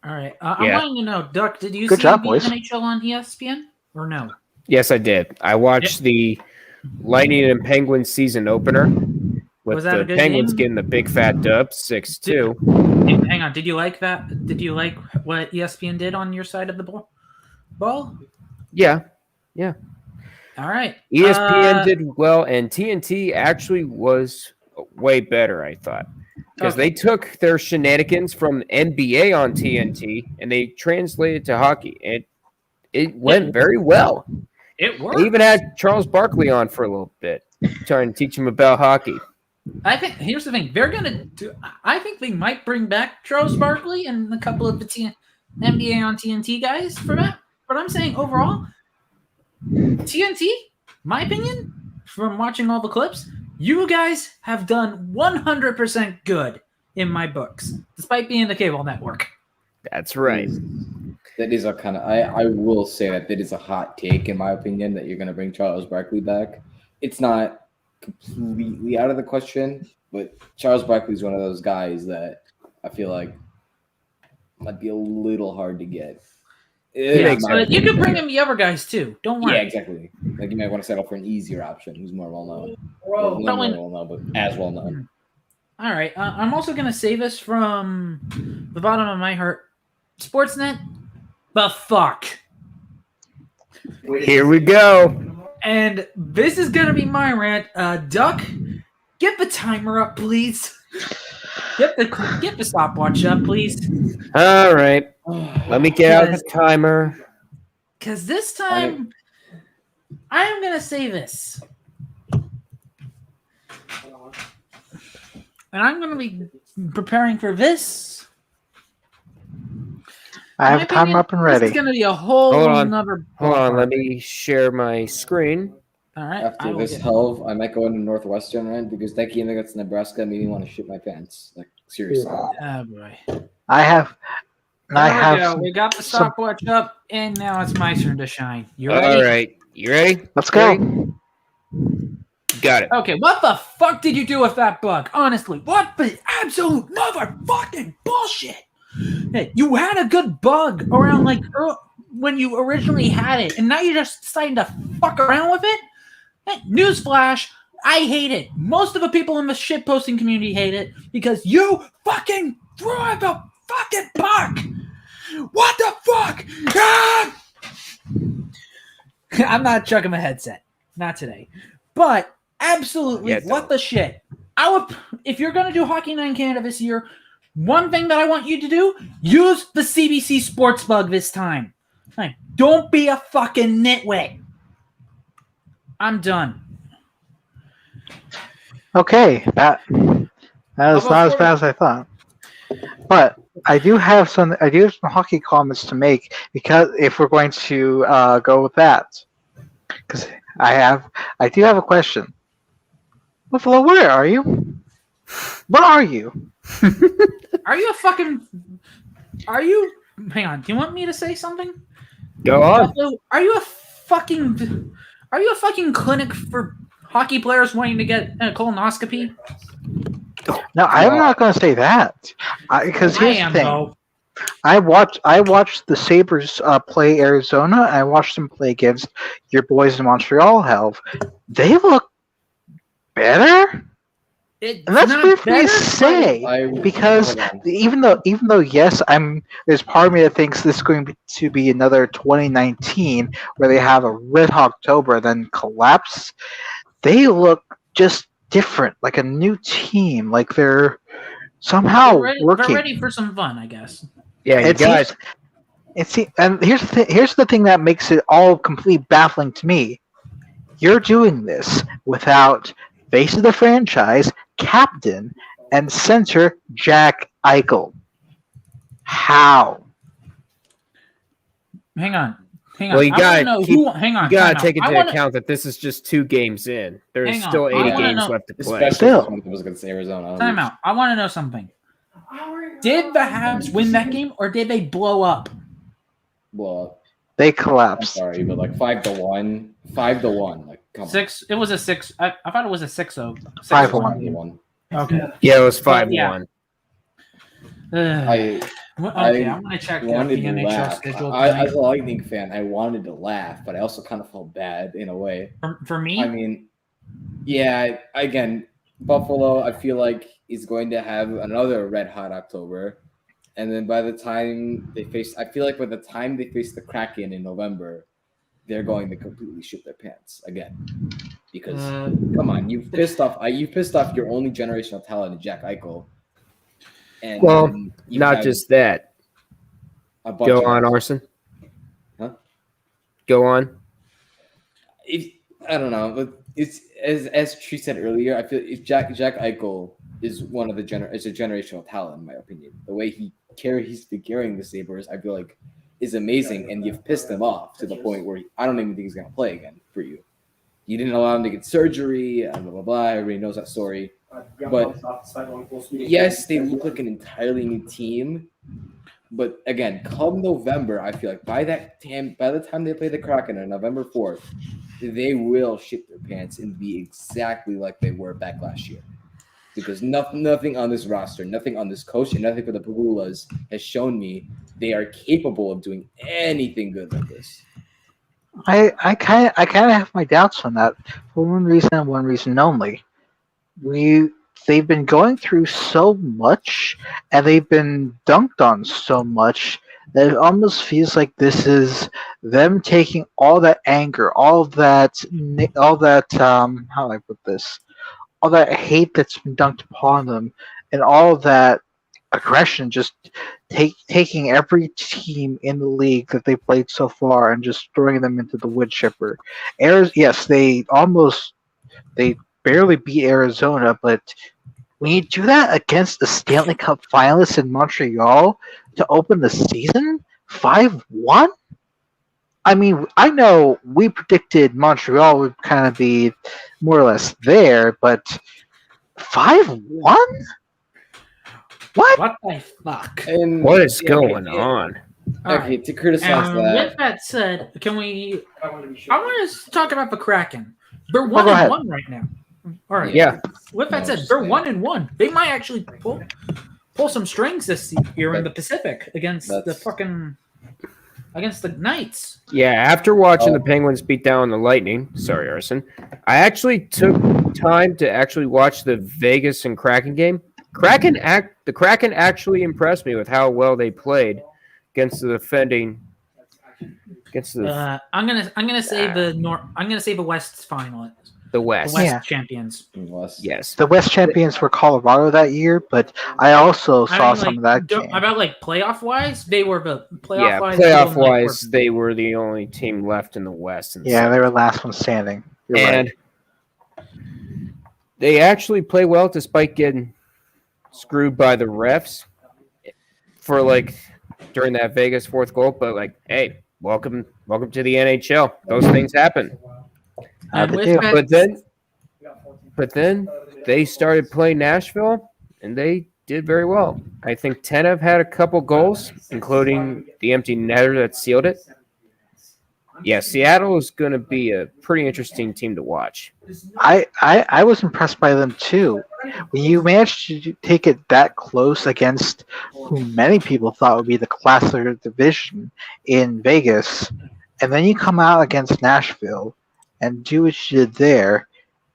All right. I wanted to know, Duck, did you Good see job, the boys. NHL on ESPN or no? Yes, I did. I watched the Lightning and Penguins season opener with Was that the a good Penguins game? getting the big fat dub 6-2. Hang on. Did you like that? Did you like what ESPN did on your side of the ball? Yeah. All right. ESPN did well, and TNT actually was way better, I thought. Because they took their shenanigans from NBA on TNT and they translated to hockey. It went very well. It worked. They even had Charles Barkley on for a little bit, trying to teach him about hockey. I think here's the thing. I think they might bring back Charles Barkley and a couple of the NBA on TNT guys for that. But I'm saying overall, TNT, my opinion, from watching all the clips, you guys have done 100% good in my books, despite being the cable network. That's right. That is a kind of I will say that is a hot take in my opinion that you're going to bring Charles Barkley back. It's not completely out of the question, but Charles Barkley is one of those guys that I feel like might be a little hard to get. But you can bring him the other guys too. Don't worry. Yeah, exactly. Like you might want to settle for an easier option who's more well known. Bro, not more well known, but as well known. All right. I'm also going to save us from the bottom of my heart. Sportsnet, the fuck. Here we go. And this is going to be my rant. Duck, get the timer up, please. Get the stopwatch up, please. All right. Let me get out the timer. Because this time, I am going to say this. And I'm going to be preparing for this. I have time up and ready. It's going to be a whole another. Hold on. Let me share my screen. All right. After this hell, I might go into Northwestern rent because that game against Nebraska made me want to shit my pants. Like seriously. Oh boy. We got the stopwatch up, and now it's my turn to shine. You ready? All right. You ready? Let's go. Got it. Okay, what the fuck did you do with that bug? Honestly, what the absolute motherfucking bullshit? Hey, you had a good bug around when you originally had it, and now you're just deciding to fuck around with it? Hey, newsflash, I hate it. Most of the people in the shitposting community hate it because you fucking threw out the fucking bug! What the fuck? Ah! I'm not chucking my headset. Not today. But absolutely, what the shit? If you're gonna do Hockey Night in Canada this year, one thing that I want you to do: use the CBC Sports Bug this time. Like, don't be a fucking nitwit. I'm done. Okay, that was not as bad as I thought. But I do have some hockey comments to make because if we're going to go with that, because I do have a question. Buffalo, where are you? Where are you? Are you a fucking? Are you? Hang on. Do you want me to say something? Go on. Buffalo, are you a fucking clinic for hockey players wanting to get a colonoscopy? No, I'm not going to say that. Because here's the thing. Though. I watched the Sabres play Arizona. And I watched them play against your boys in Montreal. They look better. And that's weird for me to say because even though yes, there's part of me that thinks this is going to be another 2019 where they have a red hot October then collapse. They look just different, like a new team, like they're somehow working. They're ready for some fun, I guess. Yeah, you guys. And here's the thing that makes it all completely baffling to me. You're doing this without face of the franchise, captain, and center Jack Eichel. How? Hang on. Well, you gotta take into account that this is just 2 games in. There's still 80 games left to play. Still, I was against Arizona. Time out. I want to know something. Did the Habs win that game, or did they blow up? Blow up. They I'm collapsed. sorry, but like 5-1. 5-1. Like come on. 6. It was a 6. I thought it was a 6-0. 5-1. Okay. Yeah, it was 5-1. I'm gonna check the NHL schedule. As a Lightning fan, I wanted to laugh, but I also kind of felt bad in a way. For me, I mean, yeah. Again, Buffalo, I feel like is going to have another red hot October, and then by the time they face the Kraken in November, they're going to completely shit their pants again. Because come on, you've pissed off your only generational talent, Jack Eichel. And not just that. Go on, Arson. Huh? Go on. I don't know, but it's as Tree said earlier. I feel if Jack Eichel is one of the is a generational talent in my opinion. The way he's carrying the Sabres, I feel like is amazing, and you've pissed him off to the point where I don't even think he's gonna play again for you. You didn't allow him to get surgery, blah blah blah. Everybody knows that story. But yes, they look like an entirely new team. But again, come November, I feel like by the time they play the Kraken on November 4th, they will shit their pants and be exactly like they were back last year. Because nothing on this roster, nothing on this coach, and nothing for the Pagulas has shown me they are capable of doing anything good like this. I kind of have my doubts on that for one reason and one reason only. They've been going through so much, and they've been dunked on so much that it almost feels like this is them taking all that anger, all that how do I put this, all that hate that's been dunked upon them, and all that aggression, just taking every team in the league that they played so far and just throwing them into the wood chipper. Yes, they barely beat Arizona, but when you do that against the Stanley Cup finalists in Montreal to open the season, 5-1? I mean, I know we predicted Montreal would kind of be more or less there, but 5-1? What the fuck? And What is going on? Okay, to criticize that. With that said, can we? I want to talk about the Kraken. They're go ahead. 1-1 right now. All right. Yeah. With that said, they're 1-1. They might actually pull some strings this year in the Pacific against the Knights. Yeah, after watching the Penguins beat down the Lightning, sorry, Arson, I actually took time to actually watch the Vegas and Kraken game. The Kraken actually impressed me with how well they played against the defending. I'm gonna say the West's final. The West. The West champions. Yes. The West champions were Colorado that year, but I also saw some of that game. About playoff wise, they were the playoff wise. Playoff wise, they were the only team left in the West. They were last one standing. You're right. They actually play well despite getting screwed by the refs for during that Vegas fourth goal. But hey, welcome to the NHL. Those things happen. But then they started playing Nashville, and they did very well. I think Tanev had a couple goals, including the empty netter that sealed it. Yeah, Seattle is going to be a pretty interesting team to watch. I was impressed by them too. When you managed to take it that close against who many people thought would be the class of the division in Vegas, and then you come out against Nashville and do what you did there,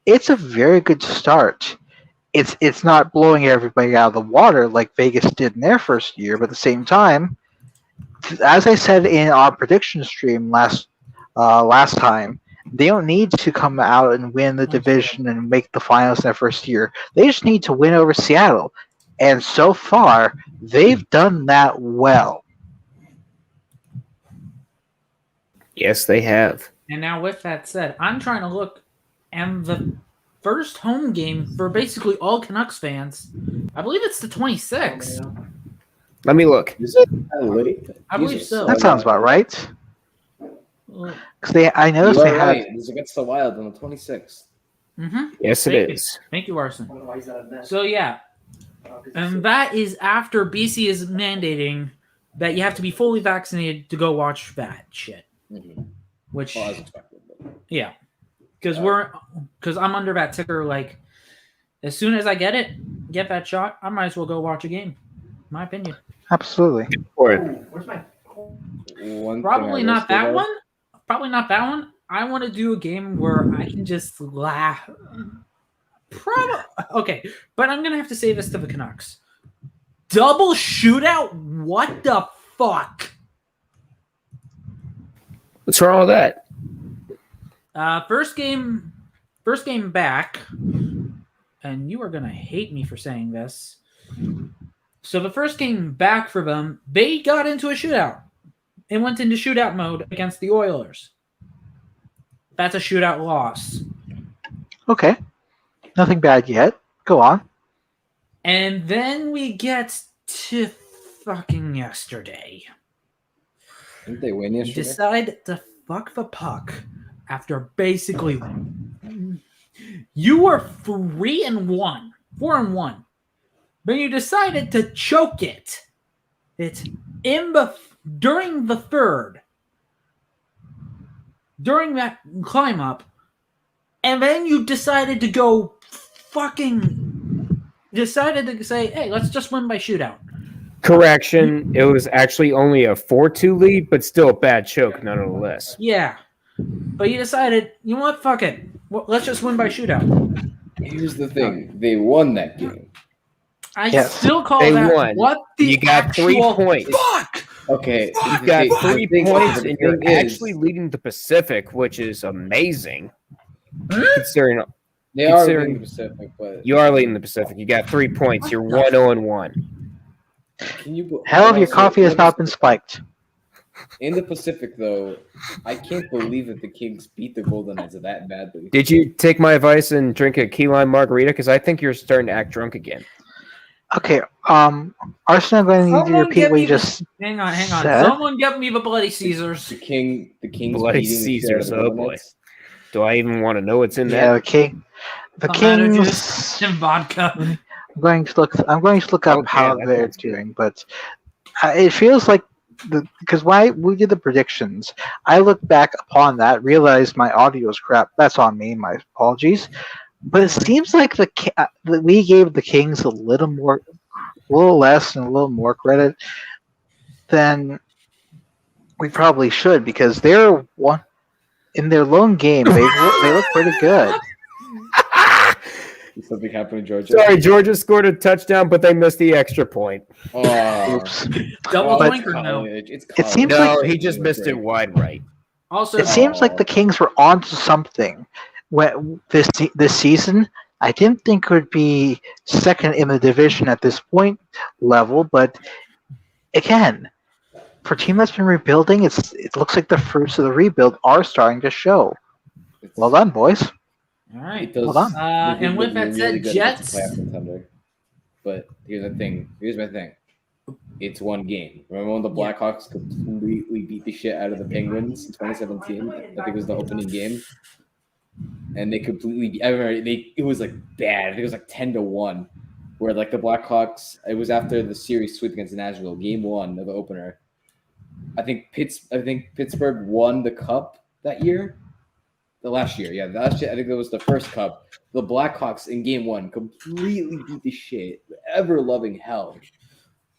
it's a very good start. It's not blowing everybody out of the water like Vegas did in their first year, but at the same time, as I said in our prediction stream last time, they don't need to come out and win the division and make the finals in their first year. They just need to win over Seattle. And so far, they've done that well. Yes, they have. And now with that said, I'm trying to look, and the first home game for basically all Canucks fans, I believe it's the 26th. Let me look. Is it late? I believe so. That sounds about right. Because I noticed they had. It's against the Wild on the 26th. Mm-hmm. Yes, it is. Thank you, Arson. So yeah, and that is after BC is mandating that you have to be fully vaccinated to go watch that shit. Mm-hmm. Which, as expected. Yeah, because I'm under that ticker. As soon as I get that shot, I might as well go watch a game. My opinion. Absolutely. Where's my? Probably not that one. Probably not that one. I want to do a game where I can just laugh. Okay, but I'm gonna have to say this to the Canucks. Double shootout? What the fuck? What's wrong with that? First game back, and you are gonna hate me for saying this. So the first game back for them, they got into a shootout. It went into shootout mode against the Oilers. That's a shootout loss. Okay. Nothing bad yet. Go on. And then we get to fucking yesterday. Didn't they win You yesterday? decide to fuck the puck after basically you were 3-1, 4-1, but you decided to choke it. It's during the third, during that climb up, and then you decided to say, hey, let's just win by shootout. Correction, it was actually only a 4-2 lead, but still a bad choke nonetheless. Yeah. But you decided, you know what, fuck it. Well, let's just win by shootout. Here's the thing: they won that game. I still call they that won. What the You got 3 points. Fuck! Okay, You got 3 points, and you're thing is- actually leading the Pacific, which is amazing. Considering They are leading the Pacific, but you are leading the Pacific, you got 3 points. You're 1-0-1. can you? Hell of your coffee has not been spiked. In the Pacific, though, I can't believe that the Kings beat the Golden Knights that badly. Did you take my advice and drink a key lime margarita? Because I think you're starting to act drunk again. Okay, Arsenal going to need you to Someone repeat get what me you just Hang on. said? Someone get me the Bloody Caesars. The Kings Bloody beating Caesars, the shit out of the oh Golden boy. Knights. Do I even want to know what's in Yeah, that? the Tomato Kings. juice and vodka. I'm going to look up Okay, how that they're sounds good. doing, but it feels like because why we did the predictions, I looked back upon that, realized my audio is crap. That's on me. My apologies. But it seems like that we gave the Kings a little less and a little more credit than we probably should, because they're one in their lone game. They look pretty good. Did something happen in Georgia? Sorry, Georgia scored a touchdown, but they missed the extra point. Oh, Oops. Double But- doinker now. college. It's It seems college. No, like- he just missed it wide right. Also, It seems like the Kings were onto something. When this season, I didn't think it would be second in the division at this point level, but again, for a team that's been rebuilding, it looks like the fruits of the rebuild are starting to show. Well done, boys. all right. It does Hold on. look And with that really said, good Jets. against the playoff contender. But here's the thing. Here's my thing. It's one game. Remember when the Blackhawks completely beat the shit out of the Penguins in 2017? I think it was the opening game. And they completely. I remember it was like bad. I think it was like 10-1, where like the Blackhawks. It was after the series sweep against Nashville, game 1 of the opener. I think Pittsburgh won the cup that year. The last year, yeah, last year. I think that was the first cup. The Blackhawks in game 1 completely beat the shit, ever loving hell,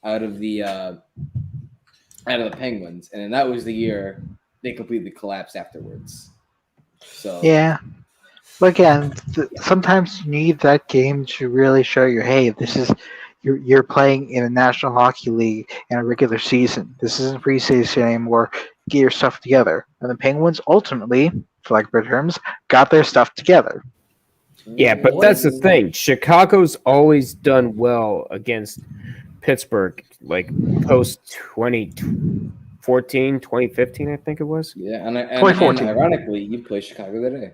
out of the Penguins, and then that was the year they completely collapsed afterwards. So Yeah. But again, sometimes you need that game to really show you, hey, this is you're playing in a National Hockey League in a regular season. This isn't preseason anymore. Get your stuff together. And the Penguins ultimately, for like better terms, got their stuff together. Yeah, but that's the thing. Chicago's always done well against Pittsburgh, like post 2014, 2015, I think it was. Yeah, and 2014. ironically, you play Chicago today.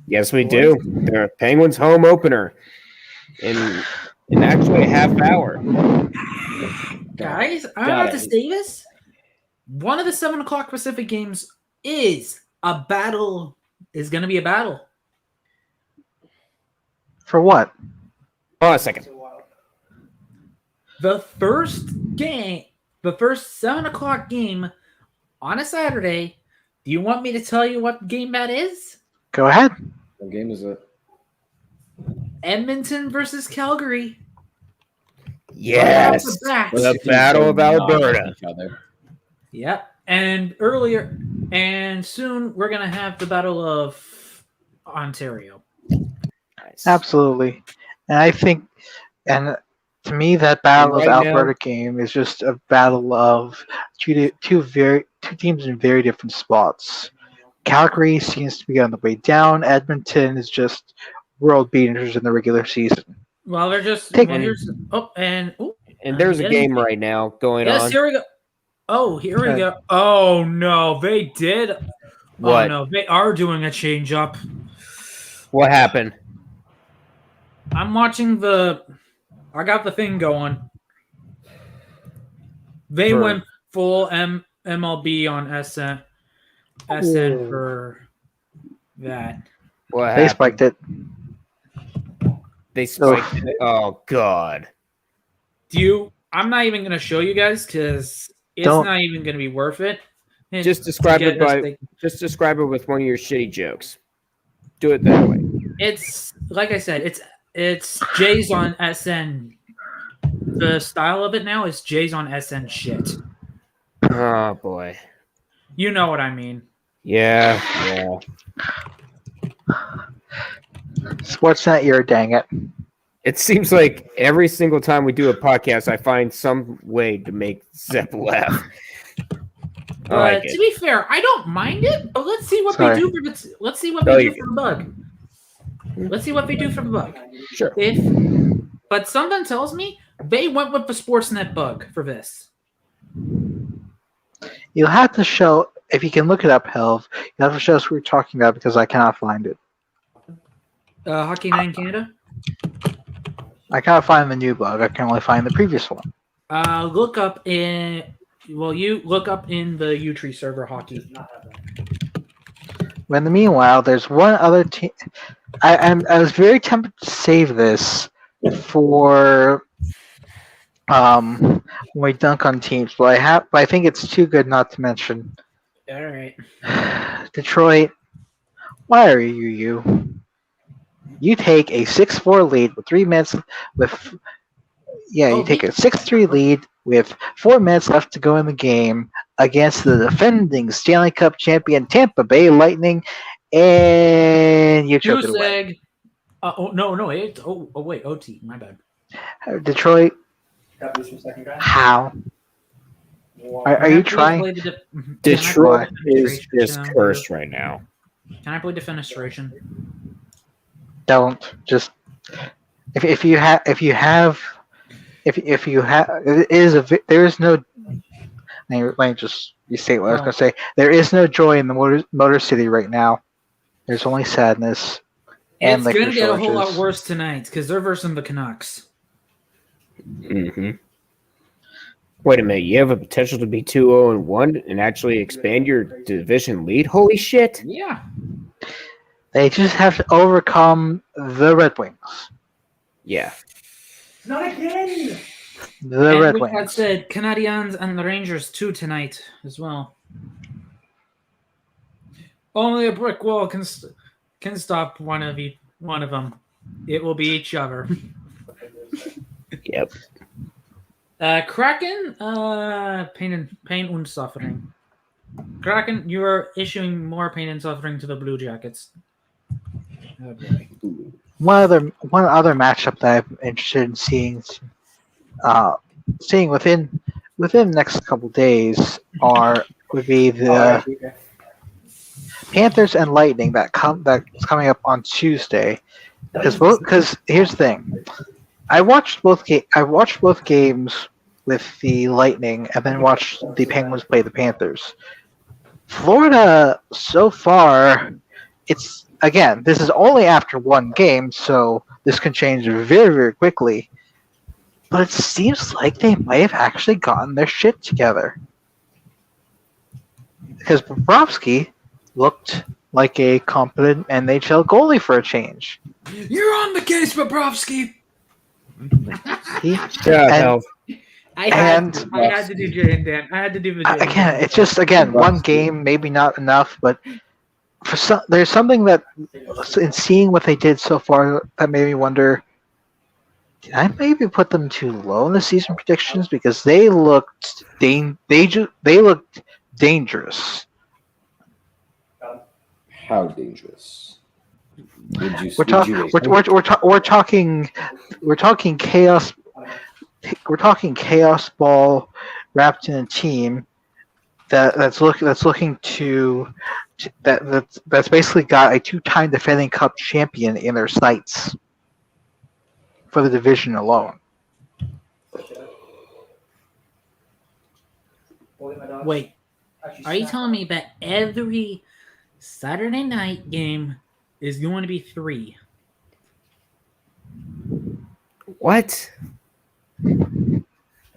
Yes, we do. They're Penguins home opener in actually a half hour. Guys, I'm Got about to it. say this. One of the 7 o'clock Pacific games is going to be a battle. For what? Hold on a second. The first 7 o'clock game on a Saturday. Do you want me to tell you what game that is? Go ahead. What game is it? Edmonton versus Calgary. Yes. Right off the bat. The Battle of Alberta. Each other. Yep. And soon we're going to have the Battle of Ontario. Nice. Absolutely. And I think, and to me, that Battle And of right Alberta game is just a battle of two teams in very different spots. Calgary seems to be on the way down. Edmonton is just world beaters in the regular season. Well, they're just. Take- and there's a game right now going Yes, on. here we go. Oh, here we go. Oh no, they did. What? Oh no, they are doing a change up. What happened? I'm watching the I got the thing going. They went full MLB on SN for that. What They happened? spiked it. They spiked it. Oh God. I'm not even gonna show you guys because it's not even gonna be worth it. Just describe it with one of your shitty jokes. Do it that way. It's like I said, it's Jay's on SN. The style of it now is Jay's on SN shit. Oh boy. You know what I mean. Yeah. Sportsnet, you're dang it. It seems like every single time we do a podcast, I find some way to make Zep laugh. To be fair, I don't mind it, but let's see what they do for the let's see what they do for the bug. Let's see what they do for the bug. Sure. But something tells me they went with the Sportsnet bug for this. You'll have to show, if you can look it up, Helv, you'll have to show us what we're talking about because I cannot find it. Hockey Night in Canada? I cannot find the new bug. I can only find the previous one. Look up in the Utree server hockey. When in the meanwhile, there's one other team. I was very tempted to save this for when we dunk on teams, but I think it's too good not to mention. All right. Detroit, why are you? You take a 6-4 lead with 3 minutes you take a 6-3 lead with 4 minutes left to go in the game against the defending Stanley Cup champion Tampa Bay Lightning, and you choke it away. Wait, OT, my bad. Detroit, how? Are you trying? Detroit is just cursed right now. Can I play defenestration? Don't just if you have there is no. Let me just restate what I was going to say. There is no joy in the Motor City right now. There's only sadness. And it's going to get a whole lot worse tonight because they're versus the Canucks. Mm-hmm. Wait a minute, you have a potential to be 2-0-1 and actually expand your division lead? Holy shit! Yeah. They just have to overcome the Red Wings. Yeah. Not again! The Red Wings. That said, Canadiens and the Rangers too tonight as well. Only a brick wall can stop one of them. It will be each other. Yep. Kraken, pain and suffering. Kraken, you are issuing more pain and suffering to the Blue Jackets. Oh boy. One other matchup that I'm interested in seeing within the next couple days would be the Panthers and Lightning that's coming up on Tuesday. Because here's the thing, I watched both games with the Lightning and then watched the Penguins play the Panthers. Florida so far, this is only after one game, so this can change very, very quickly. But it seems like they might have actually gotten their shit together. Because Bobrovsky looked like a competent NHL goalie for a change. You're on the case, Bobrovsky! I had to do Jay and Dan. I had to do the Jay. Again, it's just one game, maybe not enough, but there's something that in seeing what they did so far that made me wonder, did I maybe put them too low in the season predictions because they looked dangerous. How dangerous? We're talking chaos. We're talking chaos ball wrapped in a team that's basically got a 2-time defending cup champion in their sights for the division alone. Wait, are you telling me that every Saturday night game is going to be 3? What?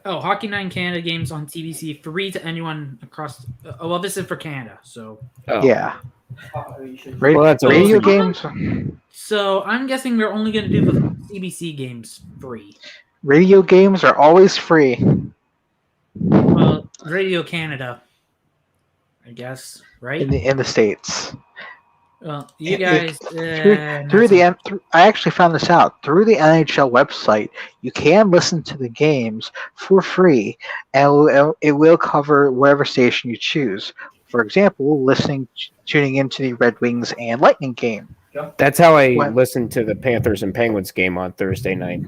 Oh, Hockey 9 Canada games on TBC, free to anyone across. Well, this is for Canada, so. Oh. Yeah. Well, that's Radio awesome. games. So I'm guessing we're only going to do the CBC games free. Radio games are always free. Well, Radio Canada, I guess, right? In the States. Well, you guys. I actually found this out through the NHL website. You can listen to the games for free, and it will cover whatever station you choose. For example, tuning into the Red Wings and Lightning game. That's how I listened to the Panthers and Penguins game on Thursday night.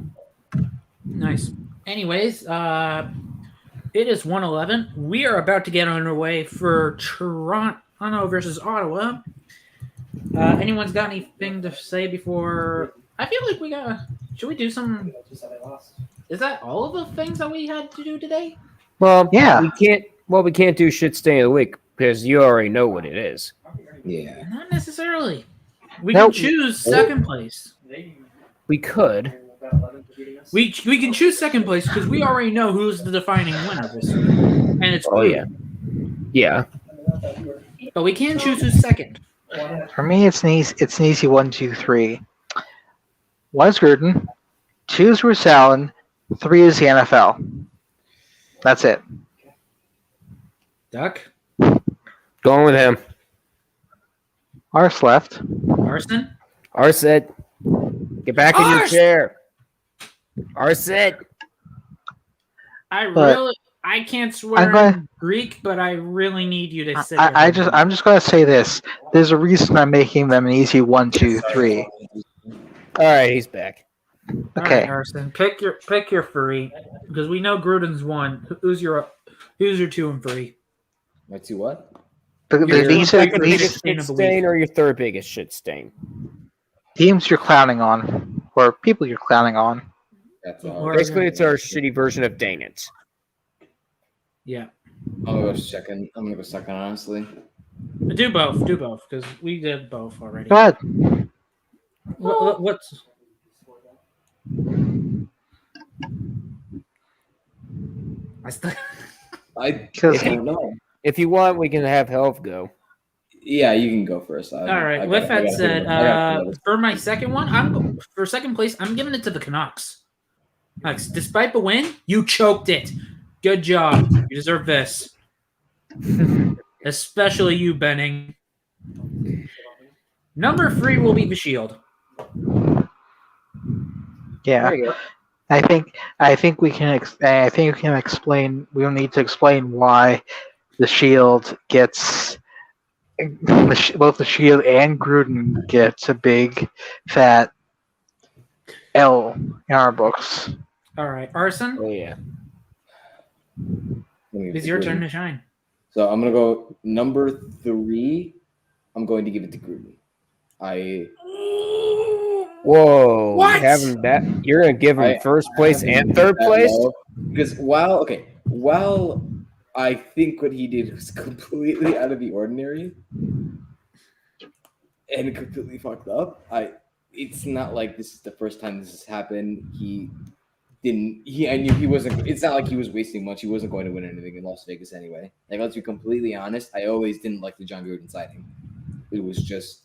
Nice. Anyways, it is 1:11. We are about to get underway for Toronto versus Ottawa. Anyone's got anything to say before? I feel like should we do some? Is that all of the things that we had to do today? Well, yeah. We can't do shit stain of the week because you already know what it is. Yeah. Not necessarily. We can choose second place. We could. We can choose second place because we already know who's the defining winner this week, and it's Gruden. Yeah. But we can choose who's second. For me, it's an easy 1, 2, 3. 1 is Gruden, 2 is Bruce Allen, 3 is the NFL. That's it. Duck? Going with him. Ars left. Arson? Arset. Get back in your chair. Arset. I can't swear in Greek, but I really need you to sit. I'm just gonna say this. There's a reason I'm making them an easy 1, 2, 3. All right, he's back. Okay, right, Arson, pick your three because we know Gruden's 1. Who's your 2 and 3? My 2 what? These are your biggest shit stain or your third biggest shit stain? Teams you're clowning on, or people you're clowning on. That's Basically, it's our shitty version of dang it. Yeah. I'm gonna go second, honestly. Do both because we did both already. Go ahead. What's I don't know. If you want, we can have Health go. Yeah, you can go first. All right. With that said, for my second one, for second place, I'm giving it to the Canucks. Despite the win, you choked it. Good job. You deserve this. Especially you, Benning. Number 3 will be the Shield. Yeah, I think we can. I think we can explain. We'll need to explain why the Shield gets both the Shield and Gruden gets a big fat L in our books. All right, Arson. Oh yeah. It's your turn to shine. So I'm gonna go number 3. I'm going to give it to Gruden. Whoa! What? Having that, you're gonna give him first place and third place? Because while I think what he did was completely out of the ordinary and completely fucked up, it's not like this is the first time this has happened. I knew he wasn't. It's not like he was wasting much. He wasn't going to win anything in Las Vegas anyway. Like, let's be completely honest. I always didn't like the John Gruden signing. It was just.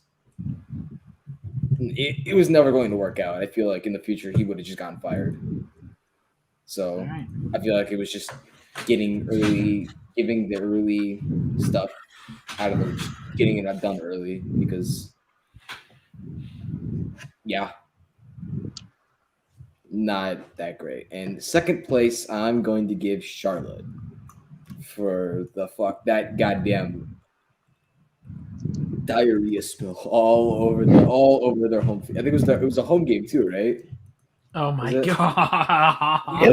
It was never going to work out. I feel like in the future he would have just gotten fired. So right. I feel like it was just giving the early stuff out of him, getting it done early because, yeah, not that great. And second place, I'm going to give Charlotte for that goddamn diarrhea spill all over their home field. I think it was a home game too, right? Oh my god! It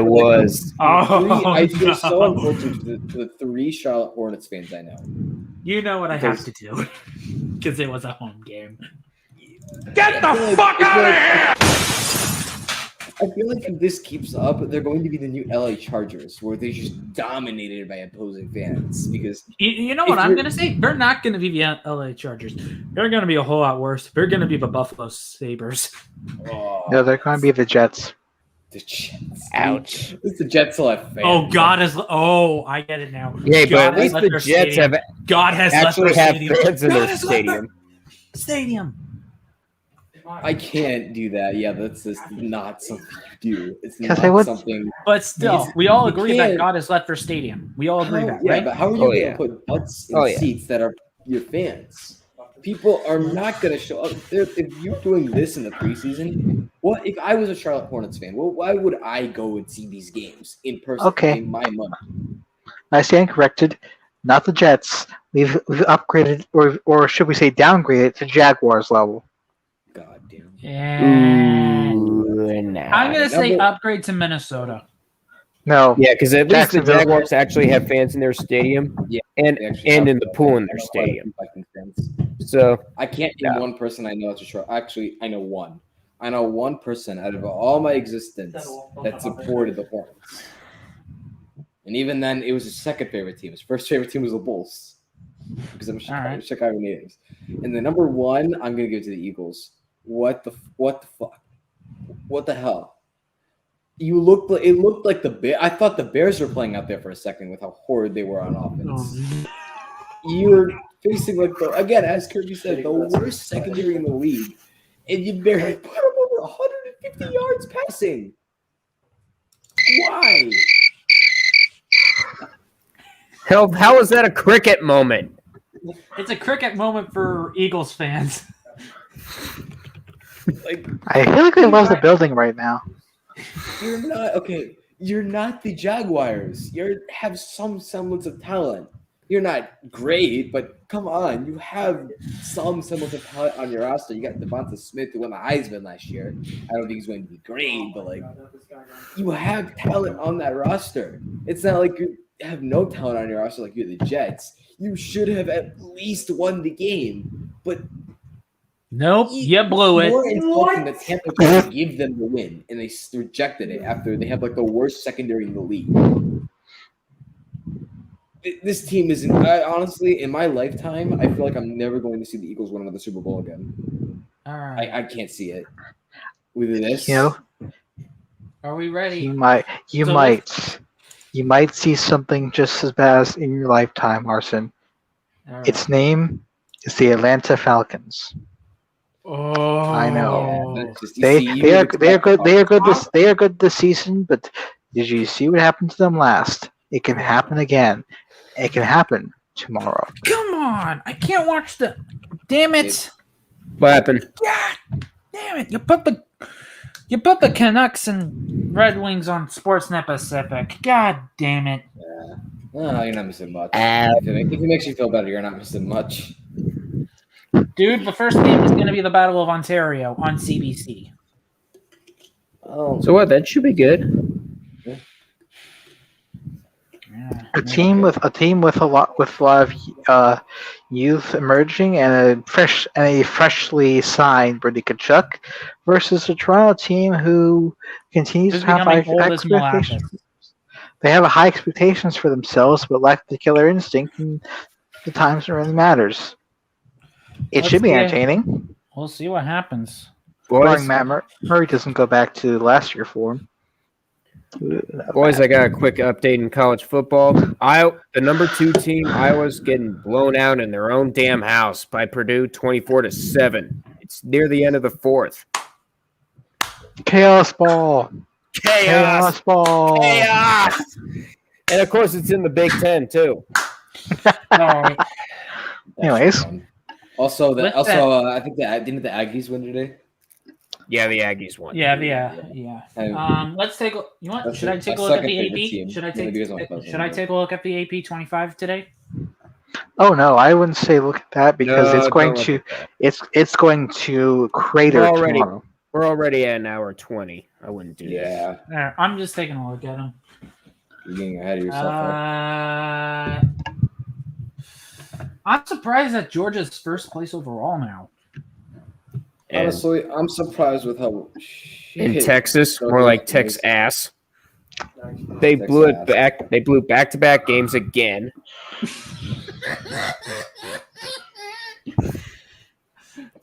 was. I feel so unfortunate for the 3 Charlotte Hornets fans I know. You know what I have to do because it was a home game. Get the fuck out of here! I feel like if this keeps up, they're going to be the new LA Chargers, where they're just dominated by opposing fans. Because you know what I'm going to say? They're not going to be the LA Chargers. They're going to be a whole lot worse. They're going to be the Buffalo Sabres. No, they're going to be the Jets. The Jets. Ouch. At least the Jets still have fans. Oh, God is. Oh, I get it now. Yeah, but God at has least left the their Jets stadium. have God has left actually their have stadium. fans in God their has left their stadium. stadium. I can't do that. Yeah, that's just not something you do. It's 'Cause not they would- something. But still, we all You agree that can't- God has left their stadium. We all agree that, Yeah, right? but how are you Oh, going to yeah. put butts in Oh, yeah. seats that are your fans? People are not going to show up. If you're doing this in the preseason, what if I was a Charlotte Hornets fan? Well, why would I go and see these games in person? Okay. Pay my money. I stand corrected. Not the Jets. We've upgraded, or should we say downgraded to Jaguars level. God damn. And Ooh, nah. I'm going to say Number- upgrade to Minnesota. No. Yeah, because at least the Jacksonville. Jaguars actually have fans in their stadium, Yeah, and They actually and have in the pool in their stadium. Vikings fans. So I can't name one person I know that's a short. Actually, I know one. I know one person out of all my existence that supported the Hornets. And even then, it was his second favorite team. His first favorite team was the Bulls. Because I'm right. Chicago natives. And the number one, I'm gonna give it to the Eagles. What the fuck? What the hell? It looked like the Bears. I thought the Bears were playing out there for a second with how horrid they were on offense. You're facing again, as Kirby said, the worst secondary in the league, and you barely put up over 150 yards passing. Why? how is that a cricket moment? It's a cricket moment for Eagles fans. Like, I feel like they love the building right now. you're not okay. You're not the Jaguars. You have some semblance of talent. You're not great, but come on, you have some semblance of talent on your roster. You got Devonta Smith who won the Heisman last year. I don't think he's going to be great, but you have talent on that roster. It's not like you have no talent on your roster like you're the Jets. You should have at least won the game, but Nope, you blew it. more insulting that Tampa tried to give them the win, and they rejected it after they have the worst secondary in the league. This team isn't. Honestly, in my lifetime, I feel like I'm never going to see the Eagles win another Super Bowl again. All right. I can't see it. With this, You know, Are we ready? you might see something just as bad as in your lifetime, Arson. All right. Its name is the Atlanta Falcons. Oh, I know. That's just- you They see, you they are would they are expect- good they are good this season, but did you see what happened to them last? It can happen again. It can happen tomorrow. Come on! I can't watch the. Damn it! What happened? God damn it! You put the Canucks and Red Wings on Sportsnet Pacific. God damn it! Oh, you're not missing much. If it makes you feel better, you're not missing much. Dude, the first game is going to be the Battle of Ontario on CBC. Oh, So what? That should be good. A team with a lot of youth emerging and a freshly signed Brady Kachuk versus a Toronto team who continues Who's to have high becoming old as molasses. expectations. They have high expectations for themselves, but lack the killer instinct in the times it really matters. It Let's should be see. entertaining. We'll see what happens. Barring Matt Murray doesn't go back to last year form. Boys, I got a quick update in college football. The number 2 team, Iowa's getting blown out in their own damn house by Purdue 24-7. It's near the end of the 4th. Chaos ball. Chaos! Ball. Chaos! And of course, it's in the Big Ten too. All right. Anyways. Also, With I think didn't the Aggies win today? Yeah, the Aggies won. Yeah. And Let's take a. You want? That's Should I my take a look at second the favorite AP? team. Should I Yeah, take? you guys want Should I take a look at the AP 25 today? Oh no, I wouldn't say look at that because No, it's going don't to look at it's going to crater We're already- tomorrow. We're already at an hour 20. I wouldn't do that. yeah, All right, I'm just taking a look at them. you're getting ahead of yourself. I'm surprised that Georgia's first place overall now. And Honestly, I'm surprised with how in Texas, more like Tex ass. They Tex blew it ass. back. They blew back-to-back games again.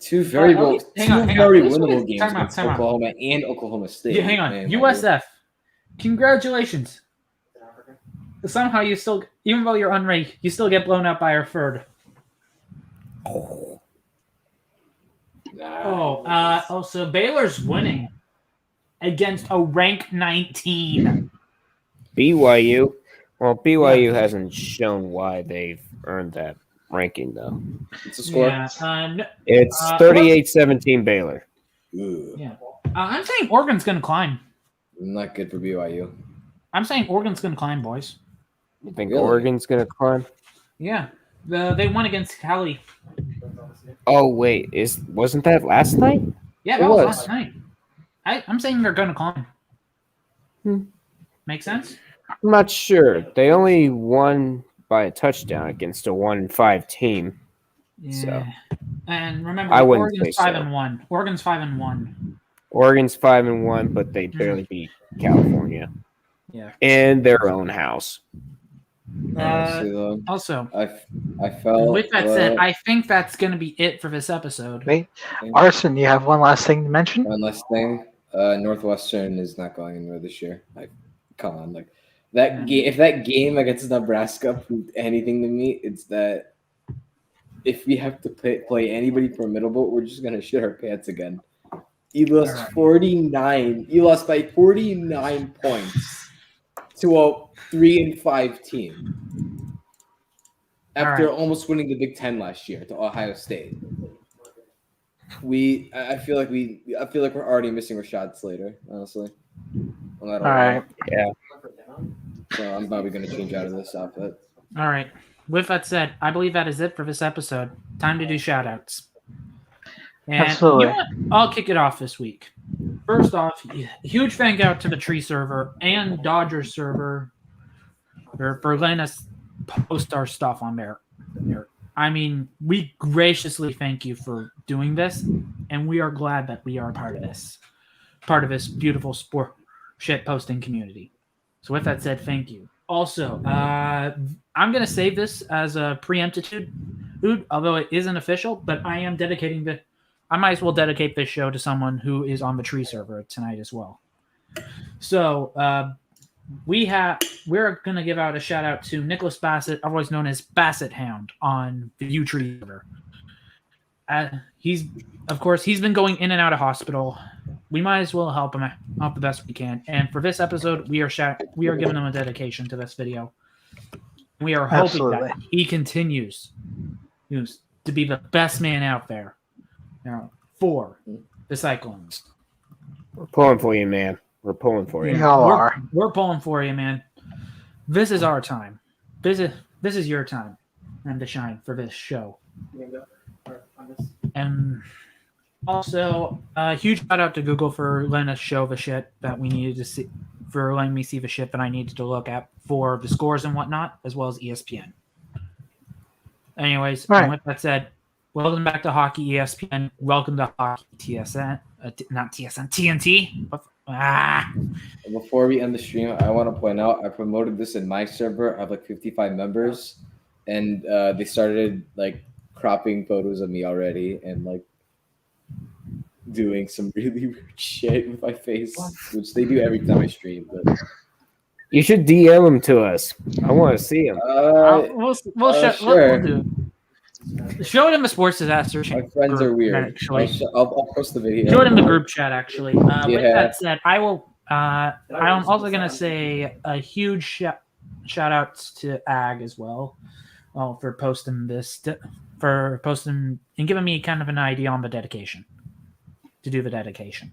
Two very winnable games Time out, against Oklahoma and Oklahoma State. Yeah, hang on. USF. Congratulations. Somehow you still, even though you're unranked, you still get blown out by our third. Also Baylor's winning against a ranked 19. BYU. Well, BYU hasn't shown why they've earned that ranking, though. It's a score. Yeah, It's 38-17 Baylor. Yeah. I'm saying Oregon's going to climb. Not good for BYU. I'm saying Oregon's going to climb, boys. You think Oregon's going to climb? Yeah. They won against Cali. Oh, wait. Wasn't that last night? Yeah, that was last night. I'm saying they're going to climb. Make sense? I'm not sure. They only won by a touchdown against a 1-5 team. Yeah. So. And remember, I wouldn't Oregon's say 5-1. Oregon's 5-1. Oregon's 5-1, but they barely beat California. Yeah. In their own house. Also, I felt. With that said, I think that's going to be it for this episode. Wait, Arson, you have one last thing to mention? One last thing. Northwestern is not going anywhere this year. Come on, that game. If that game against Nebraska proved anything to me, it's that if we have to play anybody formidable, we're just gonna shit our pants again. You lost 49. You lost by 49 points to a 3-5 team after almost winning the Big Ten last year to Ohio State. I feel like we're already missing Rashad Slater, honestly. All right. Yeah. So I'm probably going to change out of this outfit. All right. With that said, I believe that is it for this episode. Time to do shout-outs. And Absolutely. You know what? I'll kick it off this week. First off, huge thank out to the Tree server and Dodgers server for letting us post our stuff on there. I mean, we graciously thank you for doing this, and we are glad that we are part of this beautiful sport shit posting community. So with that said, thank you. Also, I'm going to save this as a preemptitude, although it isn't official, but I might as well dedicate this show to someone who is on the Tree server tonight as well. So we're going to give out a shout out to Nicholas Bassett, otherwise known as Bassetthound, on the Utree server. He's been going in and out of hospital. We might as well help him out the best we can. And for this episode, we are giving him a dedication to this video. We are hoping that he continues to be the best man out there for the Cyclones. We're pulling for you, man. We're pulling for you. We're pulling for you, man. This is our time. This is your time to shine for this show. And also, a huge shout out to Google for letting us show the shit that we needed to see, for letting me see the shit that I needed to look at for the scores and whatnot, as well as ESPN. Anyways, and with that said, welcome back to Hockey ESPN. Welcome to Hockey TSN. Not TSN, TNT. Before we end the stream, I want to point out I promoted this in my server. I have 55 members, and they started cropping photos of me already and doing some really weird shit with my face, which they do every time I stream. But you should DM them to us. I want to see them. We'll do. Show it in the sports disaster. My friends are weird. Actually, I'll post the video. Show it in the group chat. Actually, with that said, I'm also gonna say a huge shout outs to Ag as well, for posting this, and giving me kind of an idea on the dedication. To do the dedication.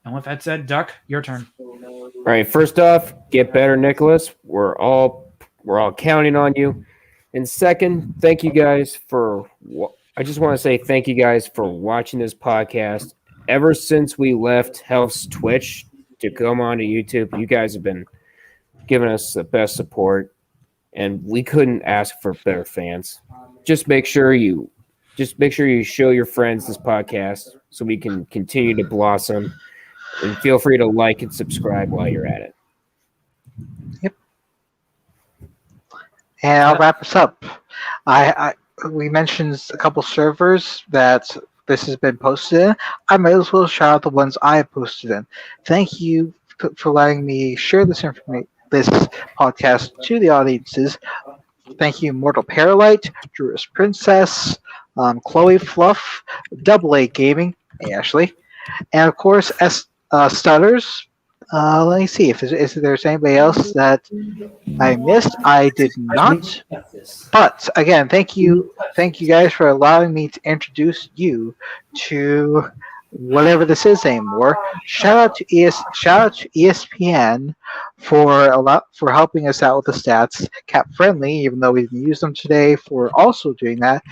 And with that said, Duck, your turn. All right. First off, get better, Nicholas. We're all counting on you. And second, thank you guys I just want to say thank you guys for watching this podcast. Ever since we left Health's Twitch to come on to YouTube, you guys have been giving us the best support, and we couldn't ask for better fans. Just make sure you show your friends this podcast so we can continue to blossom, and feel free to like and subscribe while you're at it. Yep. And I'll wrap us up. We mentioned a couple servers that this has been posted in, I might as well shout out the ones I posted in. Thank you for letting me share this this podcast to the audiences. Thank you, Mortal Paralite, Druid's Princess, Chloe Fluff, Double A Gaming, hey Ashley, and of course Stutters. Let me see if there's anybody else that I missed. I did not. But again, thank you guys for allowing me to introduce you to whatever this is anymore. Shout out to ESPN for helping us out with the stats. Cap friendly, even though we didn't use them today, for also doing that.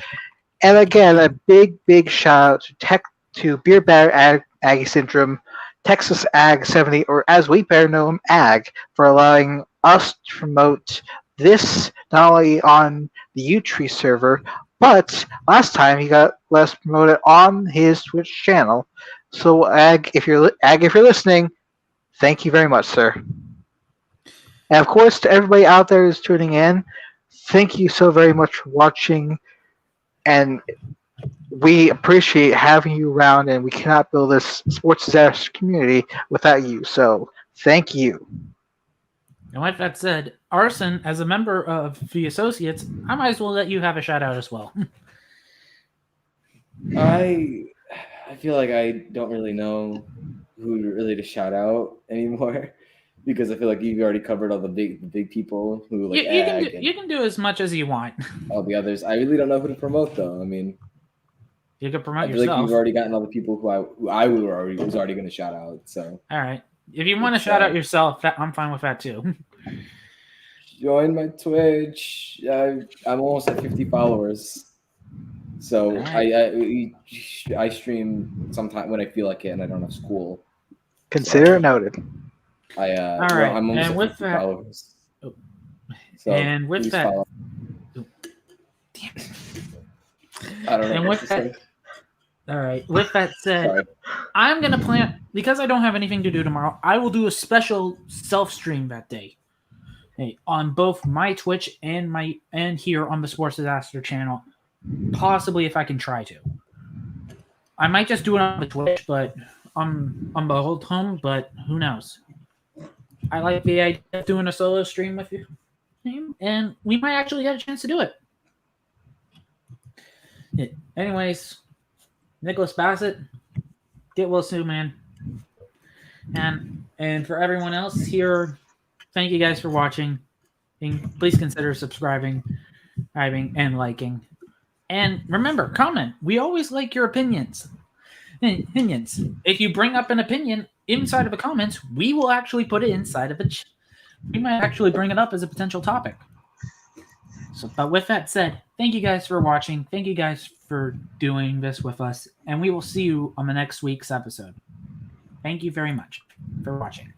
And again, a big shout out to Beer Batter Aggie Syndrome, Texas Ag 70, or as we better know him, Ag, for allowing us to promote this not only on the Utree server, but last time he got less promoted on his Twitch channel. So Ag, if you're listening, thank you very much, sir. And of course, to everybody out there who's tuning in, thank you so very much for watching, and we appreciate having you around, and we cannot build this sports disaster community without you. So thank you. And with that said, Arson, as a member of the Associates, I might as well let you have a shout out as well. I feel like I don't really know who really to shout out anymore because I feel like you've already covered all the big people who like you can do as much as you want. All the others. I really don't know who to promote though. I mean, you can promote I feel yourself. like you've already gotten all the people who I was already going to shout out. So all right, if you want to shout out yourself, I'm fine with that too. Join my Twitch. I'm almost at 50 followers. So right. I stream sometime when I feel like it and I don't have school. Consider it noted. All right, I'm almost and at with 50 that, followers. So and with that, I don't know. And with that, all right. With that said, Sorry. I'm gonna plan because I don't have anything to do tomorrow. I will do a special self stream that day, on both my Twitch and here on the Sports Disaster channel. Possibly, if I can try to. I might just do it on the Twitch, but I'm behold home. But who knows? I like the idea of doing a solo stream with you, and we might actually get a chance to do it. Yeah. Anyways, Nicholas Bassett, get well soon, man. And for everyone else here, thank you guys for watching. And please consider subscribing, and liking. And remember, comment. We always like your opinions. If you bring up an opinion inside of the comments, we will actually put it inside of it. We might actually bring it up as a potential topic. So, but with that said, thank you guys for watching. Thank you guys for doing this with us. And we will see you on the next week's episode. Thank you very much for watching.